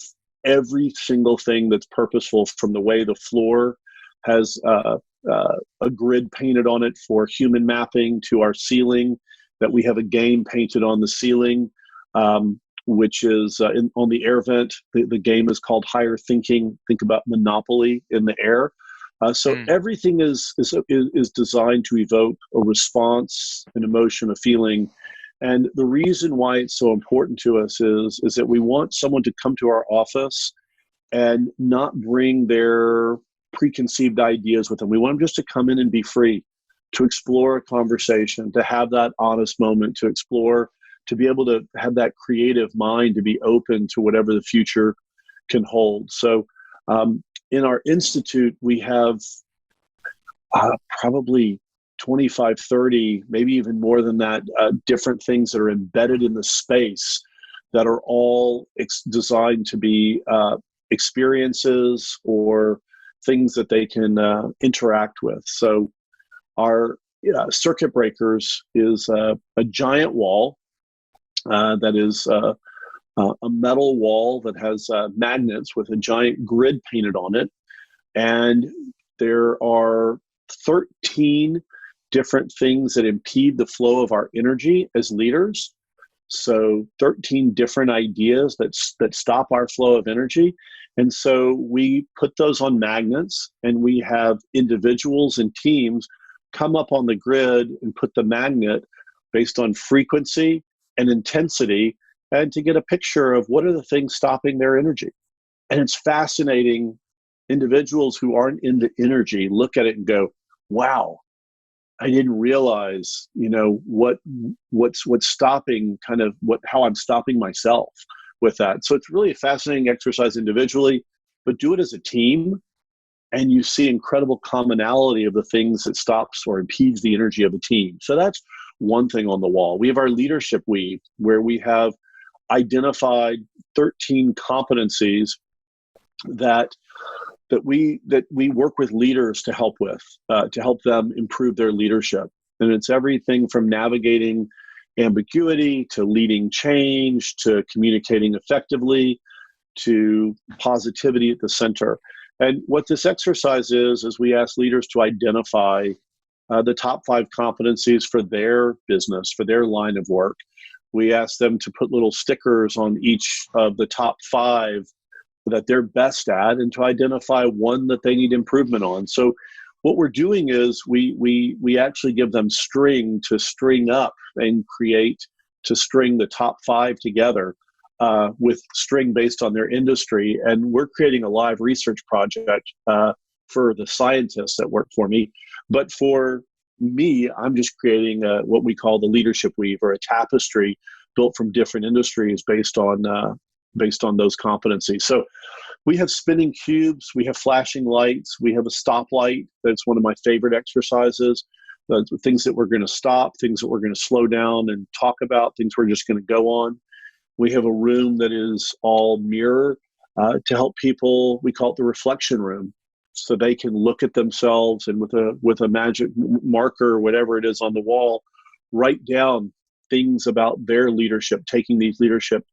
every single thing that's purposeful, from the way the floor has a grid painted on it for human mapping, to our ceiling that we have a game painted on the ceiling, which is on the air vent. The game is called Higher Thinking. Think about Monopoly in the air. So everything is designed to evoke a response, an emotion, a feeling. And the reason why it's so important to us is that we want someone to come to our office and not bring their preconceived ideas with them. We want them just to come in and be free, to explore a conversation, to have that honest moment, to explore, to be able to have that creative mind, to be open to whatever the future can hold. So in our institute, we have probably 25, 30, maybe even more than that, different things that are embedded in the space that are all designed to be experiences or things that they can interact with. So our circuit breakers is a giant wall that is a metal wall that has magnets with a giant grid painted on it. And there are 13 different things that impede the flow of our energy as leaders. So 13 different ideas that stop our flow of energy. And so we put those on magnets, and we have individuals and teams come up on the grid and put the magnet based on frequency and intensity, and to get a picture of what are the things stopping their energy. And it's fascinating. Individuals who aren't into energy look at it and go, wow, I didn't realize, what's stopping how I'm stopping myself with that. So it's really a fascinating exercise individually, but do it as a team, and you see incredible commonality of the things that stops or impedes the energy of the team. So that's one thing on the wall. We have our leadership weave, where we have identified 13 competencies that we work with leaders to help them improve their leadership. And it's everything from navigating ambiguity to leading change to communicating effectively to positivity at the center. And what this exercise is we ask leaders to identify the top 5 competencies for their business, for their line of work. We ask them to put little stickers on each of the top 5 that they're best at, and to identify one that they need improvement on. So what we're doing is we actually give them string to string up and to string the top 5 together with string based on their industry. And we're creating a live research project for the scientists that work for me. But for me, I'm just creating what we call the leadership weave, or a tapestry built from different industries based on those competencies. So we have spinning cubes, we have flashing lights, we have a stoplight. That's one of my favorite exercises. Things that we're going to stop, things that we're going to slow down and talk about, things we're just going to go on. We have a room that is all mirror to help people. We call it the reflection room, so they can look at themselves and with a magic marker or whatever it is on the wall, write down things about their leadership, taking these leadership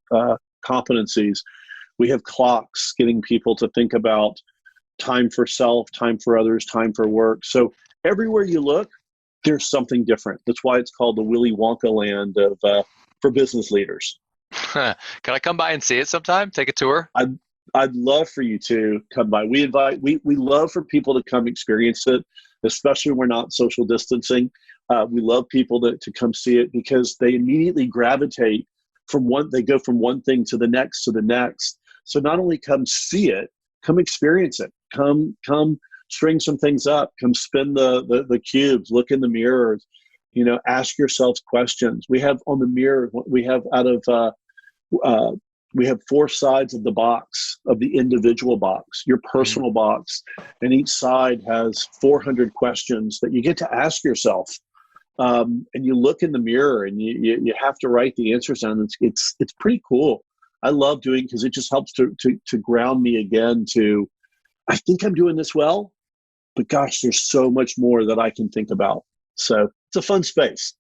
competencies. We have clocks, getting people to think about time for self, time for others, time for work. So everywhere you look, there's something different. That's why it's called the Willy Wonka land for business leaders. Can I come by and see it sometime? Take a tour? I'd love for you to come by. We love for people to come experience it, especially when we're not social distancing. We love people to come see it, because they immediately gravitate they go from one thing to the next to the next. So not only come see it, come experience it. Come string some things up. Come spin the cubes. Look in the mirrors. Ask yourselves questions. We have on the mirror. We have we have 4 sides of the box, of the individual box, your personal box, and each side has 400 questions that you get to ask yourself. And you look in the mirror and you have to write the answers down. It's pretty cool. I love doing, because it just helps to ground me again to, I think I'm doing this well, but gosh, there's so much more that I can think about. So it's a fun space.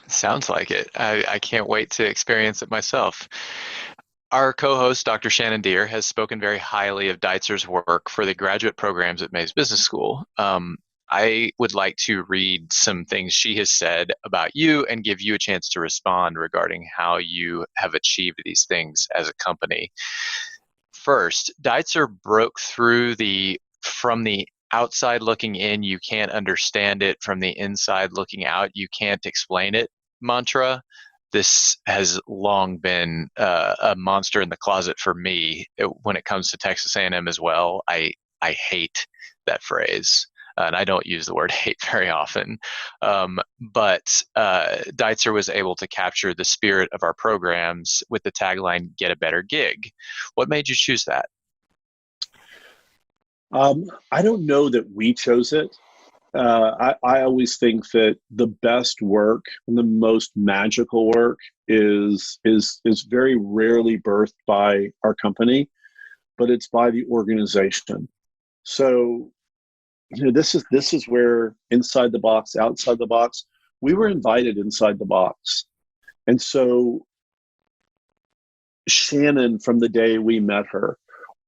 Sounds like it. I can't wait to experience it myself. Our co-host, Dr. Shannon Deer, has spoken very highly of Deutser's work for the graduate programs at Mays Business School. I would like to read some things she has said about you and give you a chance to respond regarding how you have achieved these things as a company. First, Deutser broke through from the outside looking in, you can't understand it. From the inside looking out, you can't explain it mantra. This has long been a monster in the closet for me when it comes to Texas A&M as well. I hate that phrase. And I don't use the word hate very often. But Deutser was able to capture the spirit of our programs with the tagline, "Get a better gig." What made you choose that? I don't know that we chose it. I always think that the best work and the most magical work is very rarely birthed by our company, but it's by the organization. So, this is where inside the box, outside the box, we were invited inside the box. And so Shannon, from the day we met her,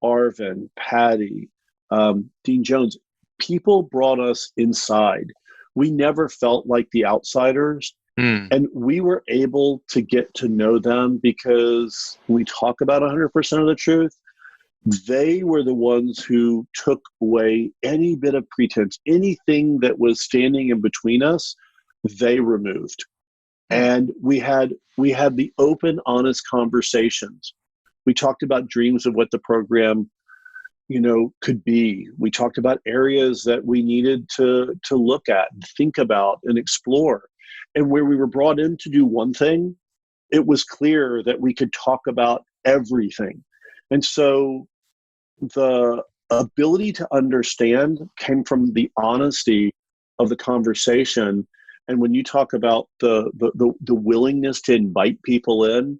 Arvin, Patty, Dean Jones, people brought us inside. We never felt like the outsiders. And we were able to get to know them, because when we talk about 100% of the truth, they were the ones who took away any bit of pretense, anything that was standing in between us, they removed. And we had the open, honest conversations. We talked about dreams of what the program, could be. We talked about areas that we needed to look at and think about and explore. And where we were brought in to do one thing, it was clear that we could talk about everything. And so the ability to understand came from the honesty of the conversation. And when you talk about the willingness to invite people in,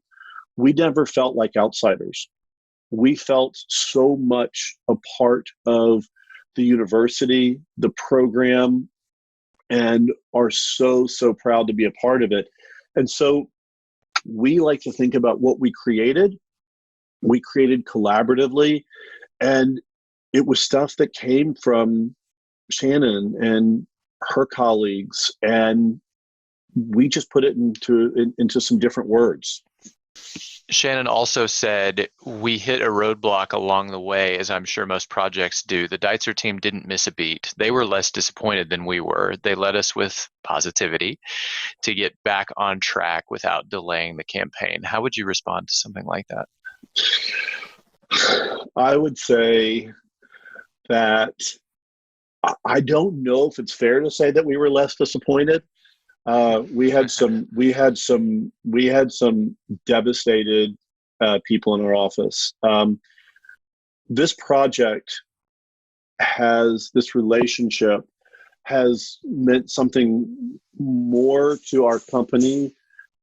we never felt like outsiders. We felt so much a part of the university, the program, and are so proud to be a part of it. And so we like to think about what we created collaboratively, and it was stuff that came from Shannon and her colleagues, and we just put it into some different words. Shannon also said, we hit a roadblock along the way, as I'm sure most projects do. The Deutser team didn't miss a beat. They were less disappointed than we were. They led us with positivity to get back on track without delaying the campaign. How would you respond to something like that? I would say that I don't know if it's fair to say that we were less disappointed. We had some devastated people in our office. This project this relationship has meant something more to our company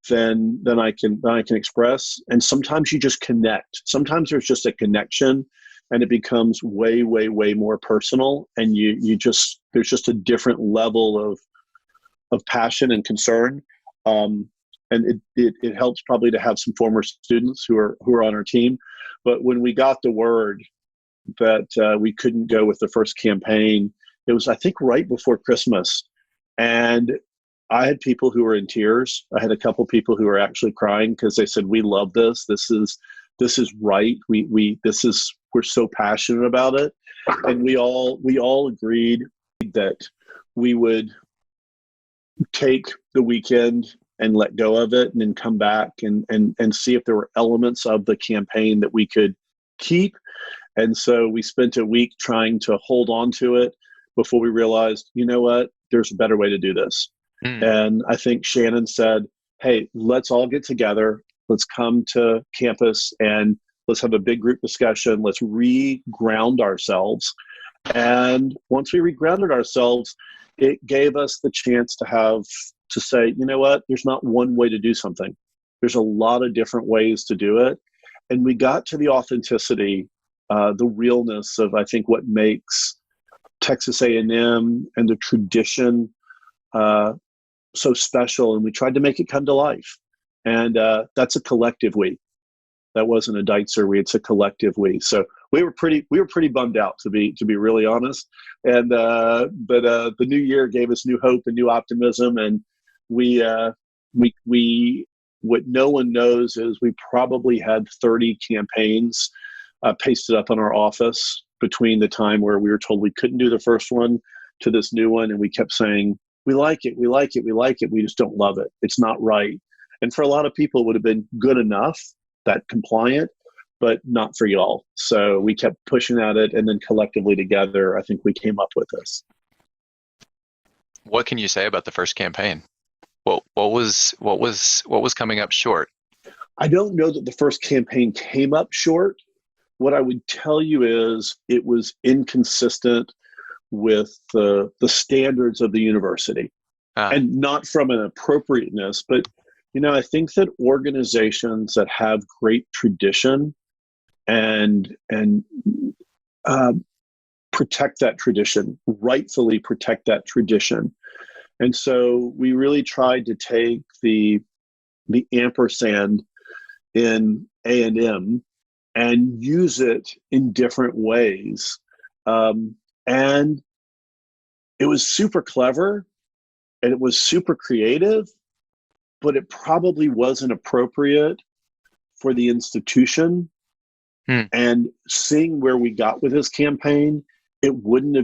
than I can express. And sometimes you just connect. Sometimes there's just a connection, and it becomes way more personal. And there's just a different level of passion and concern. And it helps probably to have some former students who are on our team. But when we got the word that we couldn't go with the first campaign, it was, I think, right before Christmas. And I had people who were in tears. I had a couple people who were actually crying because they said, we love this. This is right. We're so passionate about it. And we all agreed that we would take the weekend and let go of it, and then come back and see if there were elements of the campaign that we could keep. And so we spent a week trying to hold on to it before we realized, you know what, there's a better way to do this. And I think Shannon said, hey, let's all get together. Let's come to campus and let's have a big group discussion. Let's re-ground ourselves. And once we re-grounded ourselves, it gave us the chance to say, you know what, there's not one way to do something. There's a lot of different ways to do it. And we got to the authenticity, the realness of, I think, what makes Texas A&M and the tradition so special. And we tried to make it come to life. And that's a collective we. That wasn't a Deutser we. It's a collective we. So we were pretty bummed out, to be really honest. And but the new year gave us new hope and new optimism. And we what no one knows is we probably had 30 campaigns pasted up on our office between the time where we were told we couldn't do the first one to this new one, and we kept saying, we like it, we like it, we like it. We just don't love it. It's not right. And for a lot of people, it would have been good enough, that compliant, but not for y'all. So we kept pushing at it, and then collectively together, I think we came up with this. What can you say about the first campaign? What was coming up short? I don't know that the first campaign came up short. What I would tell you is it was inconsistent with the standards of the university, and not from an appropriateness, but I think that organizations that have great tradition and protect that tradition, rightfully protect that tradition. And so we really tried to take the ampersand in A&M and use it in different ways. And it was super clever and it was super creative, but it probably wasn't appropriate for the institution. And seeing where we got with this campaign, it wouldn't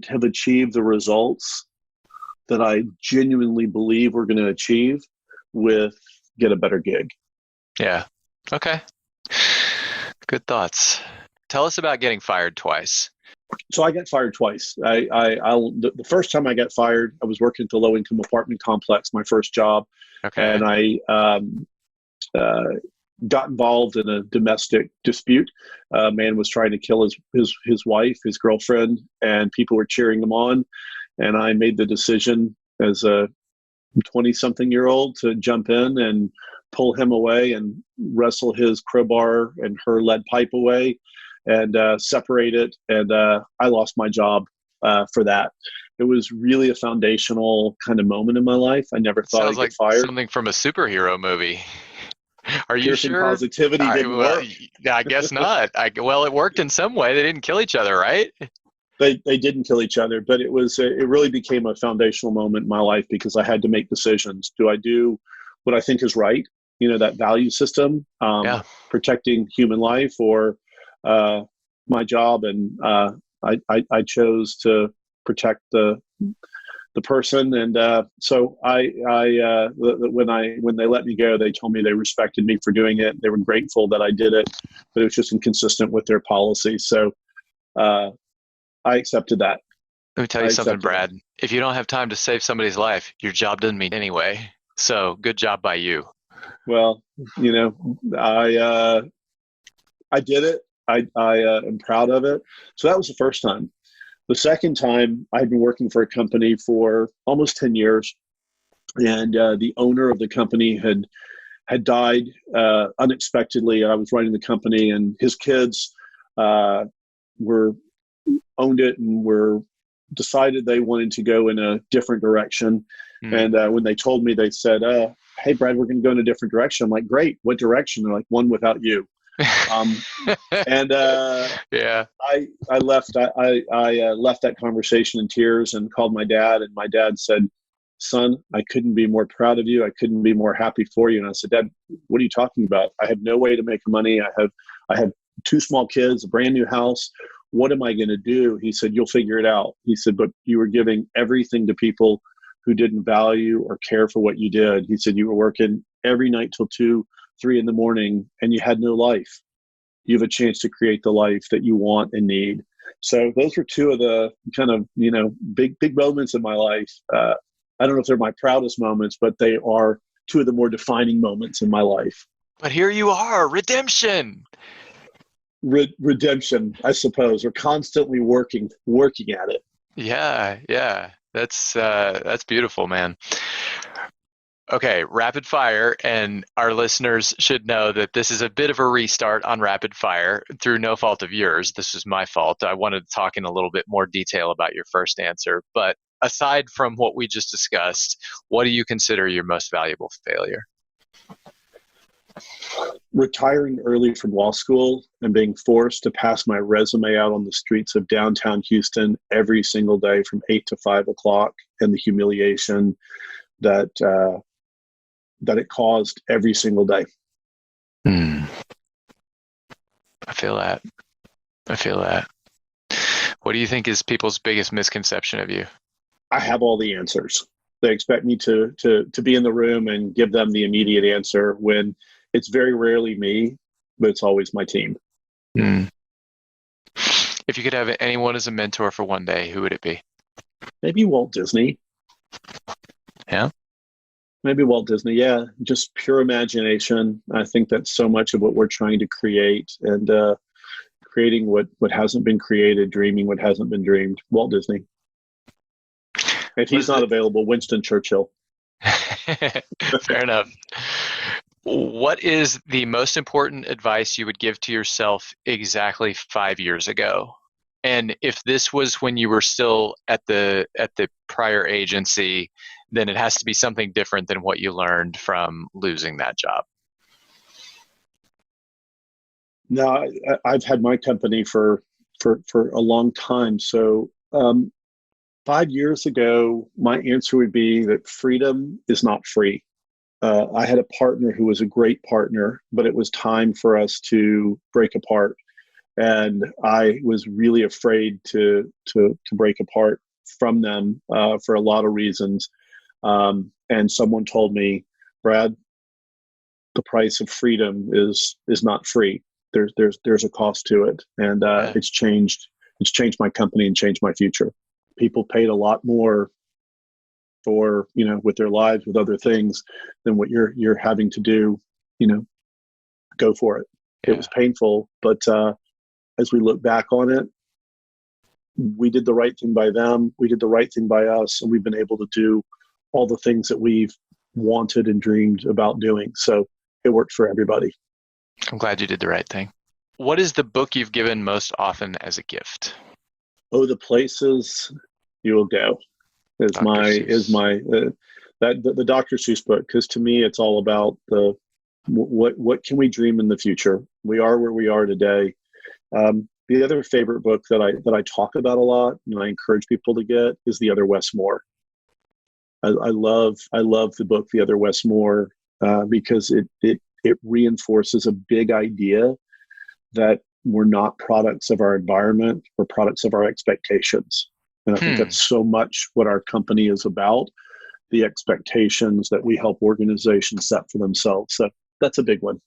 have achieved the results that I genuinely believe we're going to achieve with Get a Better Gig. Yeah. Okay. Good thoughts. Tell us about getting fired twice. So I got fired twice. The first time I got fired, I was working at the low-income apartment complex, my first job. Okay. And I got involved in a domestic dispute. A man was trying to kill his wife, his girlfriend, and people were cheering him on. And I made the decision as a 20-something-year-old to jump in and pull him away and wrestle his crowbar and her lead pipe away and separate it. And I lost my job for that. It was really a foundational kind of moment in my life. I never thought Sounds I'd like get fired. something from a superhero movie. Are you Piercing sure? positivity didn't work. I guess not. Well, it worked in some way. They didn't kill each other, right? They didn't kill each other, but it really became a foundational moment in my life because I had to make decisions. Do I do what I think is right? That value system, protecting human life, or my job. And I chose to protect the person. And so when they let me go, they told me they respected me for doing it. They were grateful that I did it, but it was just inconsistent with their policy. So I accepted that. Let me tell you something, Brad. If you don't have time to save somebody's life, your job doesn't mean anyway. So good job by you. Well, I did it. I am proud of it. So that was the first time. The second time, I'd been working for a company for almost 10 years, and the owner of the company had died unexpectedly. I was running the company, and his kids owned it and decided they wanted to go in a different direction. And when they told me, they said, "Hey, Brad, we're going to go in a different direction." I'm like, "Great, what direction?" They're like, "One without you." And yeah, I left. I left that conversation in tears and called my dad. And my dad said, "Son, I couldn't be more proud of you. I couldn't be more happy for you." And I said, "Dad, what are you talking about? I have no way to make money. I have 2 small kids, a brand new house. What am I going to do?" He said, "You'll figure it out." He said, "But you were giving everything to people who didn't value or care for what you did." He said, "You were working every night till 2, 3 in the morning, and you had no life. You have a chance to create the life that you want and need." So those were 2 of the kind of, big moments in my life. I don't know if they're my proudest moments, but they are 2 of the more defining moments in my life. But here you are, redemption. Redemption, I suppose. We're constantly working at it. Yeah. That's beautiful, man. Okay, rapid fire, and our listeners should know that this is a bit of a restart on rapid fire through no fault of yours. This was my fault. I wanted to talk in a little bit more detail about your first answer, but aside from what we just discussed, what do you consider your most valuable failure? Retiring early from law school and being forced to pass my resume out on the streets of downtown Houston every single day from 8 to 5 o'clock, and the humiliation that it caused every single day. I feel that. What do you think is people's biggest misconception of you? I have all the answers. They expect me to be in the room and give them the immediate answer, when it's very rarely me, but it's always my team. If you could have anyone as a mentor for one day, who would it be? Maybe Walt Disney. Yeah? Maybe Walt Disney, yeah. Just pure imagination. I think that's so much of what we're trying to create, and creating what hasn't been created, dreaming what hasn't been dreamed. Walt Disney. If he's not available, Winston Churchill. Fair enough. What is the most important advice you would give to yourself exactly 5 years ago? And if this was when you were still at the prior agency, then it has to be something different than what you learned from losing that job. No, I've had my company for a long time. So 5 years ago, my answer would be that freedom is not free. I had a partner who was a great partner, but it was time for us to break apart. And I was really afraid to break apart from them for a lot of reasons. And someone told me, "Brad, the price of freedom is not free. There's a cost to it." And it's changed my company and changed my future. People paid a lot more for, with their lives, with other things, than what you're having to do, go for it. It was painful, but as we look back on it, we did the right thing by them. We did the right thing by us, and we've been able to do all the things that we've wanted and dreamed about doing. So it worked for everybody. I'm glad you did the right thing. What is the book you've given most often as a gift? Oh, the Places You Will Go is Dr. my Seuss. is my the Dr. Seuss book, because to me it's all about the what can we dream in the future. We are where we are today. The other favorite book that I talk about a lot and I encourage people to get is The Other Westmore. I love the book The Other Westmore because it reinforces a big idea that we're not products of our environment, we're products of our expectations. And I think that's so much what our company is about, the expectations that we help organizations set for themselves. So that's a big one.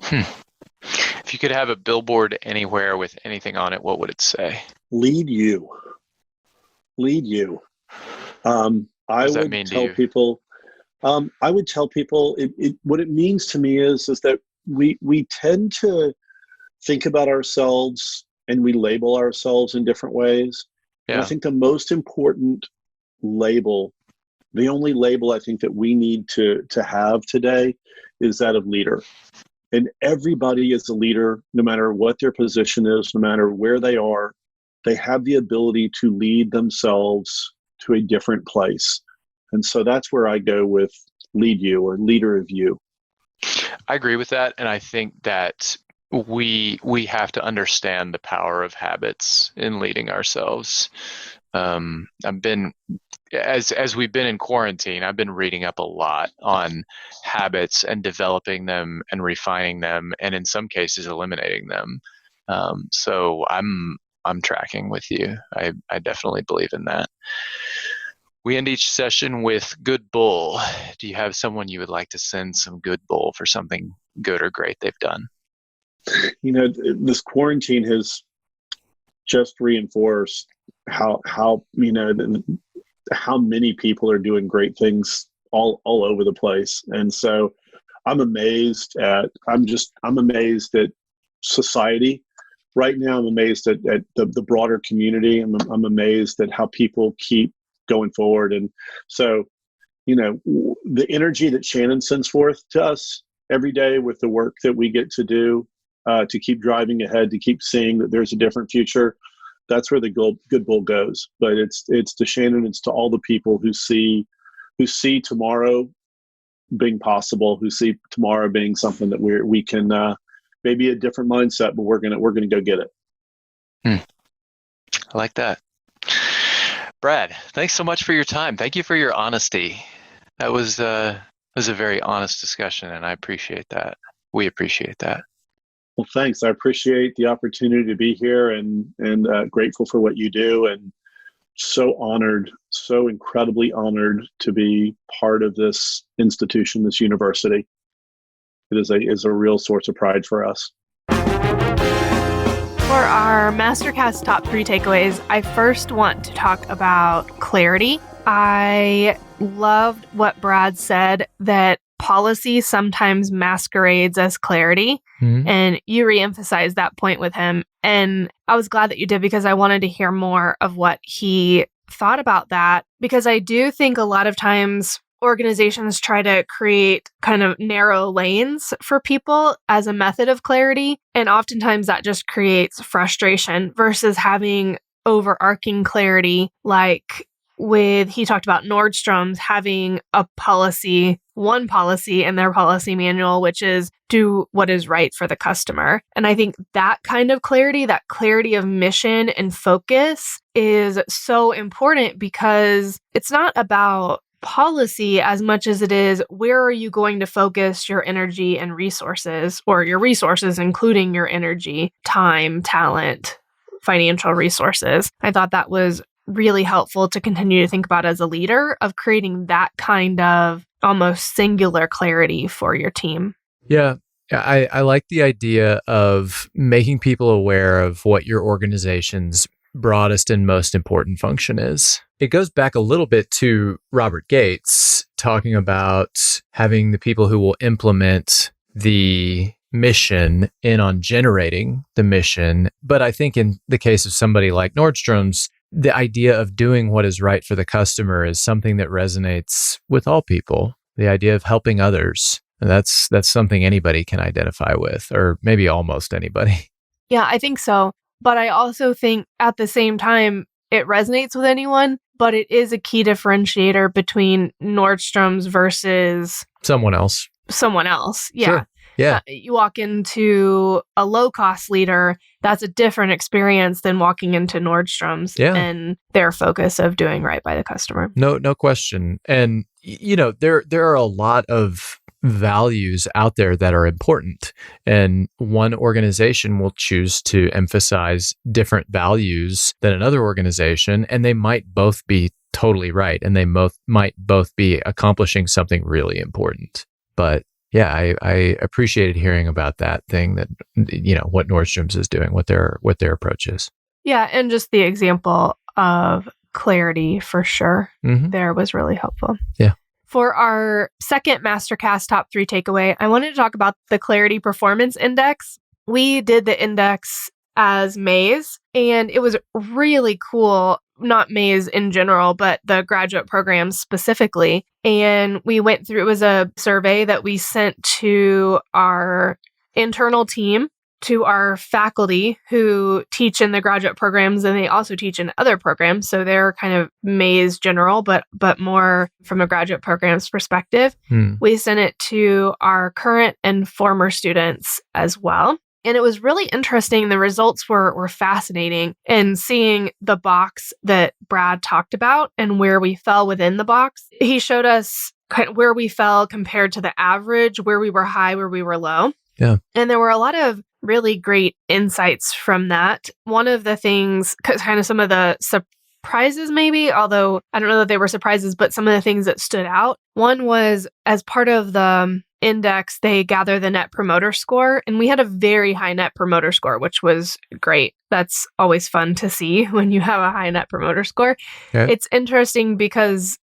If you could have a billboard anywhere with anything on it, what would it say? Lead you. Lead you. What does that mean to you? I would tell people what it means to me is that we tend to think about ourselves and we label ourselves in different ways. Yeah. And I think the most important label, the only label I think that we need to have today is that of leader. And everybody is a leader, no matter what their position is, no matter where they are, they have the ability to lead themselves to a different place. And so that's where I go with lead you or leader of you. I agree with that. And I think that we have to understand the power of habits in leading ourselves. I've been, as we've been in quarantine, I've been reading up a lot on habits and developing them and refining them, and in some cases eliminating them. So I'm tracking with you. I definitely believe in that. We end each session with good bull. Do you have someone you would like to send some good bull for something good or great they've done? You know, this quarantine has just reinforced how many people are doing great things all over the place. And so I'm amazed at society right now. I'm amazed at the broader community. I'm amazed at how people keep going forward. And so, the energy that Shannon sends forth to us every day with the work that we get to do, to keep driving ahead, to keep seeing that there's a different future, that's where the good bull goes. But it's to Shannon, it's to all the people who see tomorrow being possible, who see tomorrow being something that we can maybe a different mindset, but we're gonna go get it. I like that. Brad, thanks so much for your time. Thank you for your honesty. That was a very honest discussion, and I appreciate that. We appreciate that. Well, thanks. I appreciate the opportunity to be here, and grateful for what you do, and so honored, so incredibly honored to be part of this institution, this university. It is a real source of pride for us. For our MasterCast top 3 takeaways, I first want to talk about clarity. I loved what Brad said, that policy sometimes masquerades as clarity. Mm-hmm. And you reemphasized that point with him. And I was glad that you did, because I wanted to hear more of what he thought about that. Because I do think a lot of times organizations try to create kind of narrow lanes for people as a method of clarity. And oftentimes that just creates frustration versus having overarching clarity. Like he talked about Nordstrom's having one policy in their policy manual, which is do what is right for the customer. And I think that kind of clarity, that clarity of mission and focus, is so important, because it's not about policy as much as it is where are you going to focus your energy and resources, or your resources, including your energy, time, talent, financial resources. I thought that was really helpful to continue to think about as a leader, of creating that kind of almost singular clarity for your team. Yeah. I like the idea of making people aware of what your organization's broadest and most important function is. It goes back a little bit to Robert Gates talking about having the people who will implement the mission in on generating the mission. But I think in the case of somebody like Nordstrom's, the idea of doing what is right for the customer is something that resonates with all people. The idea of helping others, that's something anybody can identify with, or maybe almost anybody. Yeah, I think so. But I also think at the same time, it resonates with anyone, but it is a key differentiator between Nordstrom's versus Someone else. someone else. Yeah. Sure. Yeah. You walk into a low-cost leader, that's a different experience than walking into Nordstrom's and their focus of doing right by the customer. No question. And, there are a lot of values out there that are important. And one organization will choose to emphasize different values than another organization, and they might both be totally right, and they might both be accomplishing something really important. But yeah, I appreciated hearing about that thing that, what Nordstrom's is doing, what their approach is. Yeah, and just the example of clarity for sure there was really helpful. Yeah. For our second MasterCast top 3 takeaway, I wanted to talk about the Clarity Performance Index. We did the index as Maze, and it was really cool. Not Maze in general, but the graduate programs specifically. And we went through, it was a survey that we sent to our internal team, to our faculty who teach in the graduate programs, and they also teach in other programs. So they're kind of Maze general, but more from a graduate program's perspective. We sent it to our current and former students as well. And it was really interesting. The results were fascinating, and seeing the box that Brad talked about and where we fell within the box. He showed us kind of where we fell compared to the average, where we were high, where we were low. Yeah. And there were a lot of really great insights from that. One of the things, kind of some of the surprises maybe, although I don't know that they were surprises, but some of the things that stood out. One was, as part of the index, they gather the Net Promoter Score, and we had a very high Net Promoter Score, which was great. That's always fun to see when you have a high Net Promoter Score. Okay. It's interesting because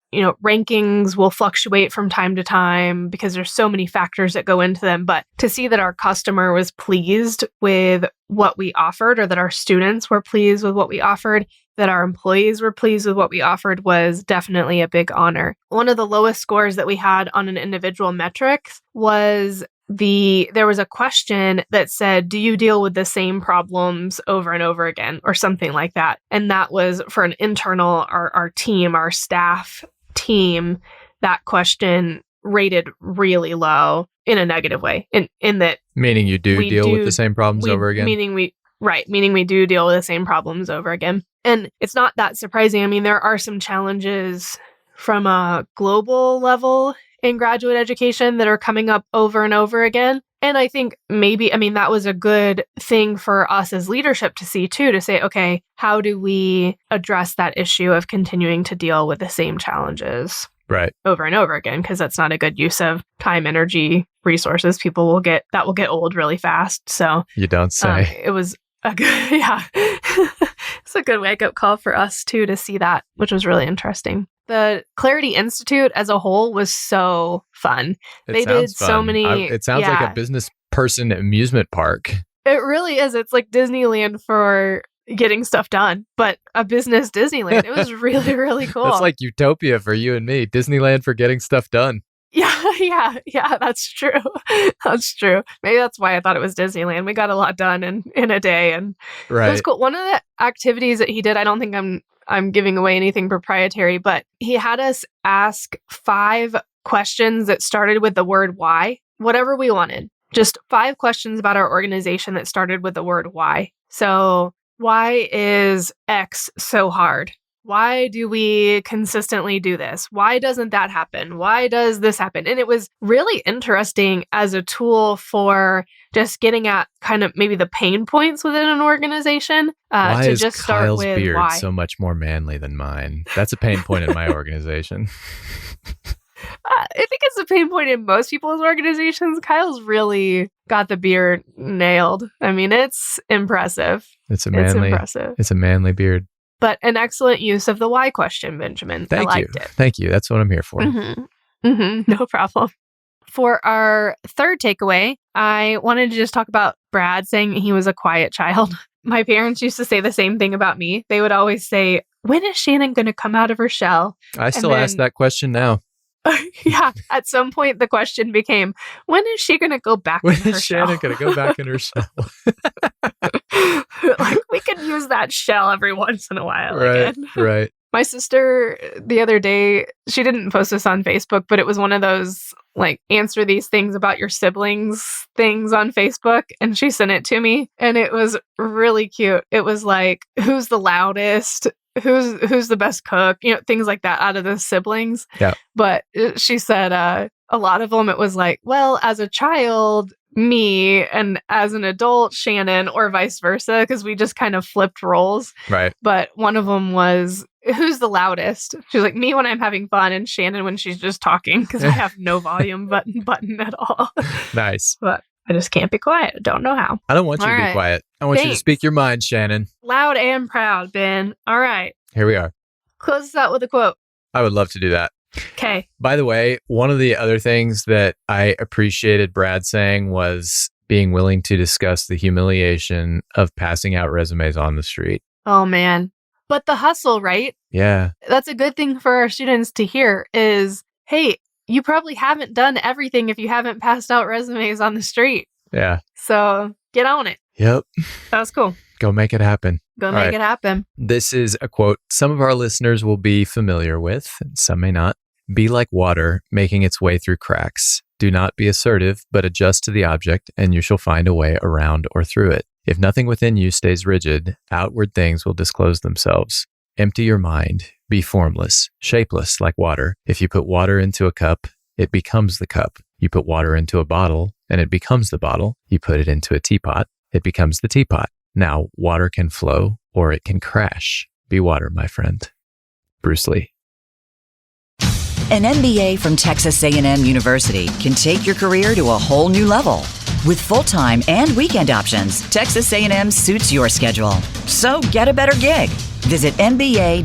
rankings will fluctuate from time to time because there's so many factors that go into them. But to see that our customer was pleased with what we offered, or that our students were pleased with what we offered, that our employees were pleased with what we offered, was definitely a big honor. One of the lowest scores that we had on an individual metric was there was a question that said, do you deal with the same problems over and over again, or something like that? And that was for an internal, our team, our staff team. That question rated really low in a negative way, in that meaning you do deal with the same problems over again. Meaning we do deal with the same problems over again. And it's not that surprising. I mean, there are some challenges from a global level in graduate education that are coming up over and over again. And I think that was a good thing for us as leadership to see too, to say, okay, how do we address that issue of continuing to deal with the same challenges over and over again? Because that's not a good use of time, energy, resources. People will get old really fast. So you don't say. It was a good, it's a good wake-up call for us too, to see that, which was really interesting. The Clarity Institute as a whole was so fun. They did so many. It sounds like a business person amusement park. It really is. It's like Disneyland for getting stuff done, but a business Disneyland. It was really, really cool. It's like utopia for you and me. Disneyland for getting stuff done. Yeah, that's true. That's true. Maybe that's why I thought it was Disneyland. We got a lot done in a day, and it was cool. One of the activities that he did, I don't think I'm giving away anything proprietary, but he had us ask 5 questions that started with the word why, whatever we wanted. Just 5 questions about our organization that started with the word why. So, why is X so hard? Why do we consistently do this? Why doesn't that happen? Why does this happen? And it was really interesting as a tool for just getting at kind of maybe the pain points within an organization. Why to is just start Kyle's with beard why. So much more manly than mine? That's a pain point in my organization. I think it's a pain point in most people's organizations. Kyle's really got the beard nailed. I mean, it's impressive. It's a manly beard. But an excellent use of the why question, Benjamin. I liked it. Thank you. That's what I'm here for. No problem. For our third takeaway, I wanted to just talk about Brad saying he was a quiet child. My parents used to say the same thing about me. They would always say, when is Shannon going to come out of her shell? I still ask that question now. Yeah. At some point, the question became, when is she going to go back in her shell? When is Shannon going to go back in her shell? Like, we could use that shell every once in a while again. Right. My sister, the other day, she didn't post this on Facebook, but it was one of those, like, answer these things about your siblings things on Facebook. And she sent it to me. And it was really cute. It was like, who's the loudest? Who's the best cook? You know, things like that out of the siblings. Yeah. But she said a lot of them, it was like, well, as a child, me, and as an adult, Shannon, or vice versa, because we just kind of flipped roles. Right. But one of them was, who's the loudest? She's like, me when I'm having fun, and Shannon when she's just talking, because I have no volume button at all. Nice. But I just can't be quiet. Don't know how. I don't want you to be quiet. I want you to speak your mind, Shannon. Loud and proud, Ben. All right. Here we are. Close us out with a quote. I would love to do that. Okay. By the way, one of the other things that I appreciated Brad saying was being willing to discuss the humiliation of passing out resumes on the street. Oh, man. But the hustle, right? Yeah. That's a good thing for our students to hear is, hey, you probably haven't done everything if you haven't passed out resumes on the street. Yeah. So get on it. Yep. That was cool. Go make it happen. Go make it happen. This is a quote some of our listeners will be familiar with, and some may not. Be like water making its way through cracks. Do not be assertive, but adjust to the object, and you shall find a way around or through it. If nothing within you stays rigid, outward things will disclose themselves. Empty your mind. Be formless, shapeless like water. If you put water into a cup, it becomes the cup. You put water into a bottle, and it becomes the bottle. You put it into a teapot, it becomes the teapot. Now, water can flow or it can crash. Be water, my friend. Bruce Lee. An MBA from Texas A&M University can take your career to a whole new level. With full-time and weekend options, Texas A&M suits your schedule. So get a better gig. Visit mba.tamu.edu.